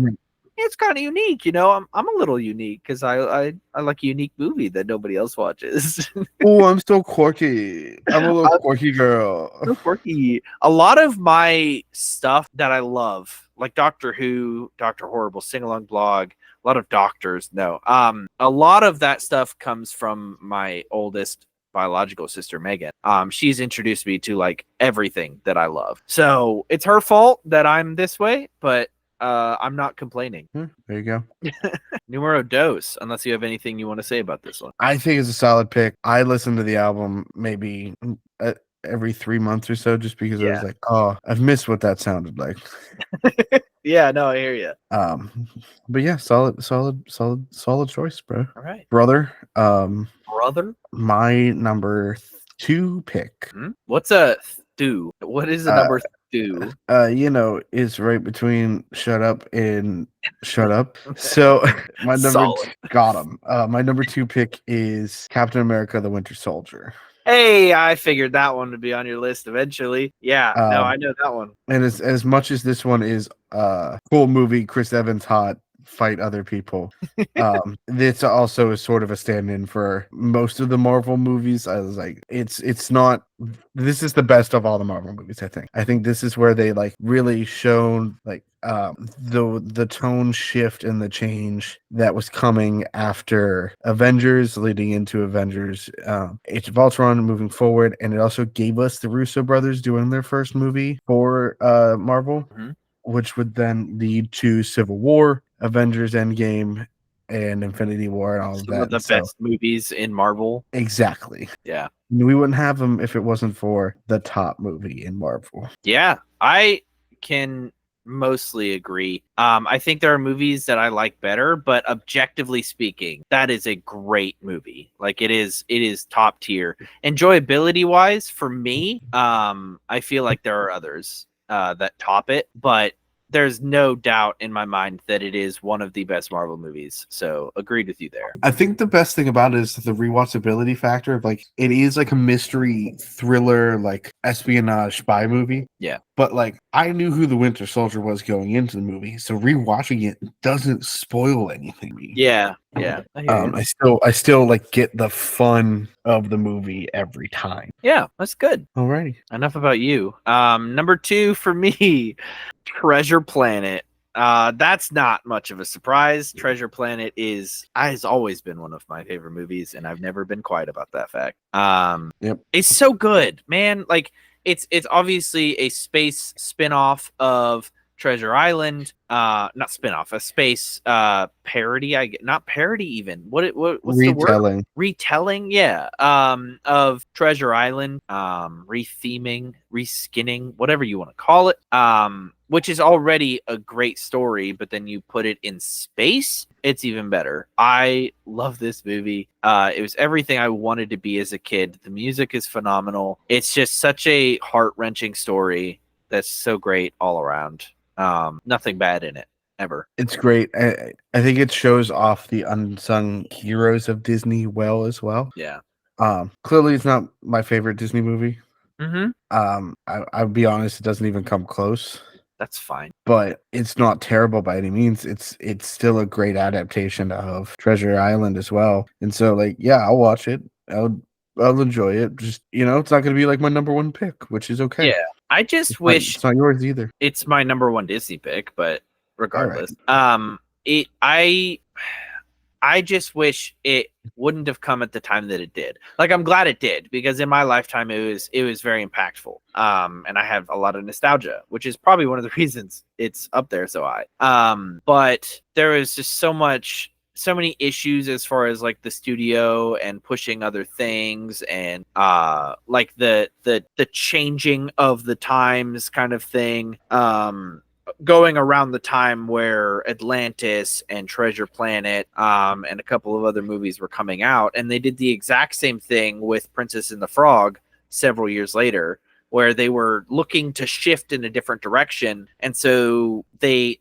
it's kind of unique, you know. I'm a little unique because I like a unique movie that nobody else watches. Oh, I'm so quirky. I'm a little quirky girl. So quirky. A lot of my stuff that I love, like Doctor Who, Doctor Horrible, Sing Along Blog, a lot of doctors. No, a lot of that stuff comes from my oldest biological sister, Megan. She's introduced me to like everything that I love. So it's her fault that I'm this way, but I'm not complaining. There you go. Numero dos, unless you have anything you want to say about this one. I think it's a solid pick. I listen to the album maybe every 3 months or so, just because I was like, oh, I've missed what that sounded like. Yeah, no, I hear you. But yeah, solid choice, bro. All right, brother. Brother, my number 2 pick. What's a stew? What is a number stew? You know, is right between shut up and shut up. So my number got him. My number 2 pick is Captain America: The Winter Soldier. Hey, I figured that one would be on your list eventually. Yeah, no, I know that one. And as much as this one is cool movie, Chris Evans hot, fight other people. This also is sort of a stand-in for most of the Marvel movies. I was like, it's not. This is the best of all the Marvel movies. I think this is where they like really shown like the tone shift and the change that was coming after Avengers, leading into Avengers, Age of Ultron, moving forward, and it also gave us the Russo brothers doing their first movie for Marvel, which would then lead to Civil War, Avengers Endgame, and Infinity War, and all of that. Some of the best movies in Marvel. Exactly. Yeah. We wouldn't have them if it wasn't for the top movie in Marvel. Yeah, I can mostly agree. I think there are movies that I like better, but objectively speaking, that is a great movie. Like it is top tier. Enjoyability wise, for me, I feel like there are others that top it, but there's no doubt in my mind that it is one of the best Marvel movies. So agreed with you there. I think the best thing about it is the rewatchability factor of like, it is like a mystery thriller, like espionage spy movie. Yeah. But like, I knew who the Winter Soldier was going into the movie, so rewatching it doesn't spoil anything. Yeah. Yeah. I still like get the fun of the movie every time. Yeah, that's good. Alrighty. Enough about you. Number 2 for me, Treasure Planet. That's not much of a surprise. Treasure Planet has always been one of my favorite movies, and I've never been quiet about that fact. Yep. It's so good, man. Like it's obviously a space spin-off of Treasure Island. Not spin-off, a space parody. Not parody even. What's retelling. the word? Retelling, yeah. Of Treasure Island, retheming, reskinning, whatever you want to call it. Which is already a great story, but then you put it in space, it's even better. I love this movie. It was everything I wanted to be as a kid. The music is phenomenal. It's just such a heart-wrenching story that's so great all around. Nothing bad in it ever. It's great. I think it shows off the unsung heroes of Disney well as well. Yeah. Clearly it's not my favorite Disney movie. I'll be honest, it doesn't even come close. That's fine. But it's not terrible by any means. It's still a great adaptation of Treasure Island as well. And so like, yeah, I'll watch it. I'll enjoy it. Just, you know, it's not going to be like my number 1 pick, which is okay. Yeah. I just wish it's not yours either. It's my number 1 Disney pick, but regardless, I just wish it wouldn't have come at the time that it did. Like, I'm glad it did, because in my lifetime it was very impactful. And I have a lot of nostalgia, which is probably one of the reasons it's up there so high. But there was just so many issues as far as like the studio and pushing other things, and like the changing of the times kind of thing. going around the time where Atlantis and Treasure Planet and a couple of other movies were coming out, and they did the exact same thing with Princess and the Frog several years later, where they were looking to shift in a different direction, and so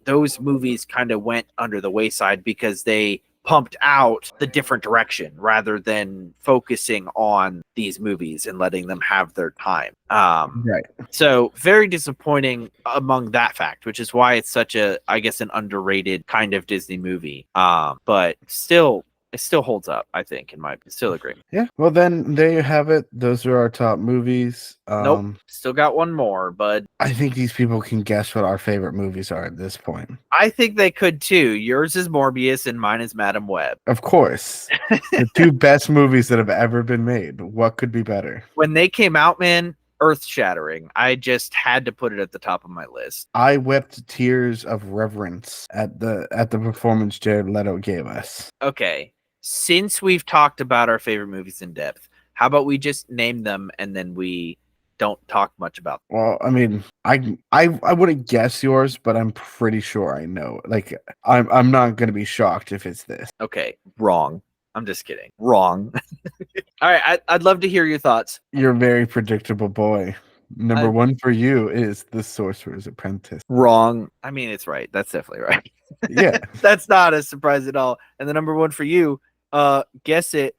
those movies kind of went under the wayside because they pumped out the different direction rather than focusing on these movies and letting them have their time. Right. So very disappointing among that fact, which is why it's such a, I guess, an underrated kind of Disney movie. But still, it still holds up, I think, still agree. Yeah. Well, then there you have it. Those are our top movies. Nope. Still got one more, bud. I think these people can guess what our favorite movies are at this point. I think they could too. Yours is Morbius and mine is Madam Web. Of course. The two best movies that have ever been made. What could be better? When they came out, man, earth-shattering. I just had to put it at the top of my list. I wept tears of reverence at the performance Jared Leto gave us. Okay. Since we've talked about our favorite movies in depth, how about we just name them and then we don't talk much about them? Well, I mean, I wouldn't guess yours, but I'm pretty sure I know. Like, I'm not gonna be shocked if it's this. Okay, wrong. I'm just kidding. Wrong. All right, I'd love to hear your thoughts. You're a very predictable boy. Number one for you is The Sorcerer's Apprentice. Wrong. I mean, it's right. That's definitely right. Yeah. That's not a surprise at all. And the number one for you, guess it,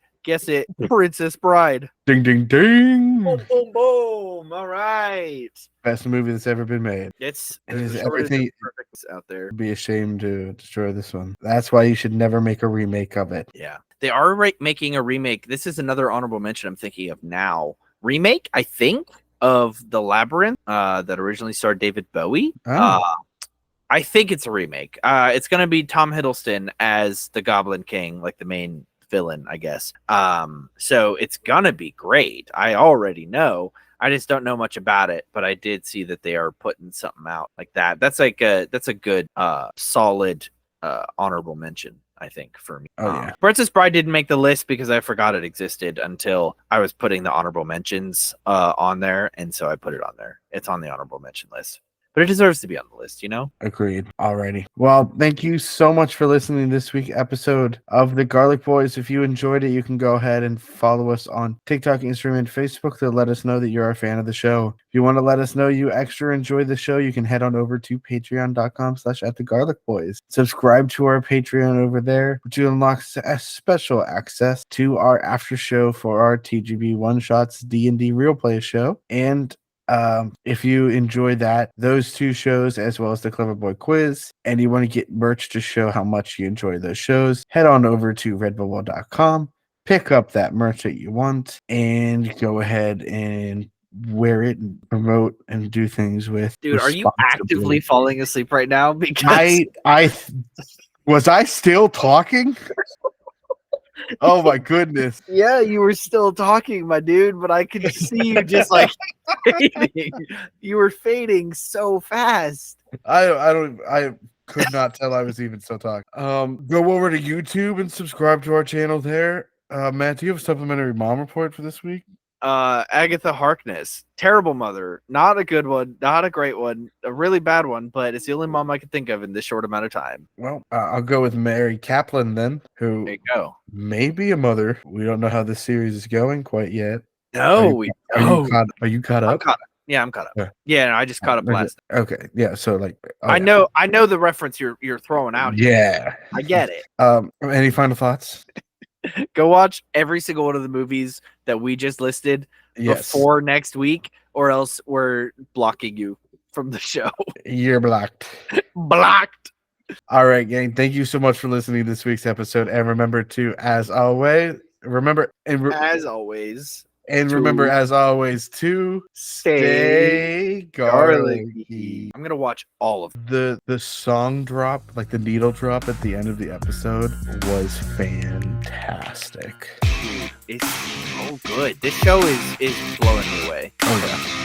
Princess Bride. Ding, ding, ding. Boom, boom, boom. All right. Best movie that's ever been made. It's everything perfect out there. Be ashamed to destroy this one. That's why you should never make a remake of it. Yeah. They are making a remake. This is another honorable mention I'm thinking of now. Remake, I think, of The Labyrinth that originally starred David Bowie. Oh. I think it's a remake. It's going to be Tom Hiddleston as the Goblin King, like the main villain, I guess. So it's going to be great. I already know. I just don't know much about it, but I did see that they are putting something out like that. That's a good, solid, honorable mention, I think, for me. Oh, yeah. Princess Bride didn't make the list because I forgot it existed until I was putting the honorable mentions on there, and so I put it on there. It's on the honorable mention list. But it deserves to be on the list, you know? Agreed. Alrighty. Well, thank you so much for listening to this week's episode of The Garlic Boys. If you enjoyed it, you can go ahead and follow us on TikTok, Instagram, and Facebook to let us know that you're a fan of the show. If you want to let us know you extra enjoy the show, you can head on over to patreon.com/@thegarlicboys. Subscribe to our Patreon over there, which will unlock special access to our after show for our TGB One Shots D&D Real Play show. And if you enjoy those two shows, as well as the Clever Boy quiz, and you want to get merch to show how much you enjoy those shows, head on over to redbubble.com, pick up that merch that you want, and go ahead and wear it and promote and do things with. Dude, are you actively falling asleep right now? Because was I still talking? Oh my goodness. Yeah, you were still talking, my dude, but I could see you just like fading. You were fading so fast. I could not tell I was even still talking. Go over to YouTube and subscribe to our channel there. Matt, do you have a supplementary mom report for this week? Agatha Harkness, terrible mother, not a good one, not a great one, a really bad one, but it's the only mom I could think of in this short amount of time. Well, I'll go with Mary Kaplan then, who there you go. May be a mother. We don't know how this series is going quite yet. No, are you caught up? Yeah, I'm caught up. Yeah, no, I just caught up last. Okay, yeah. So like, I know the reference you're throwing out. Yeah, I get it. Any final thoughts? Go watch every single one of the movies that we just listed before next week, or else we're blocking you from the show. You're blocked. Blocked. All right, gang. Thank you so much for listening to this week's episode. And remember to, as always, to stay garlicky. I'm gonna watch all of them. The song drop, like the needle drop at the end of the episode, was fantastic. Dude, it's so good. This show is blowing me away. Oh yeah.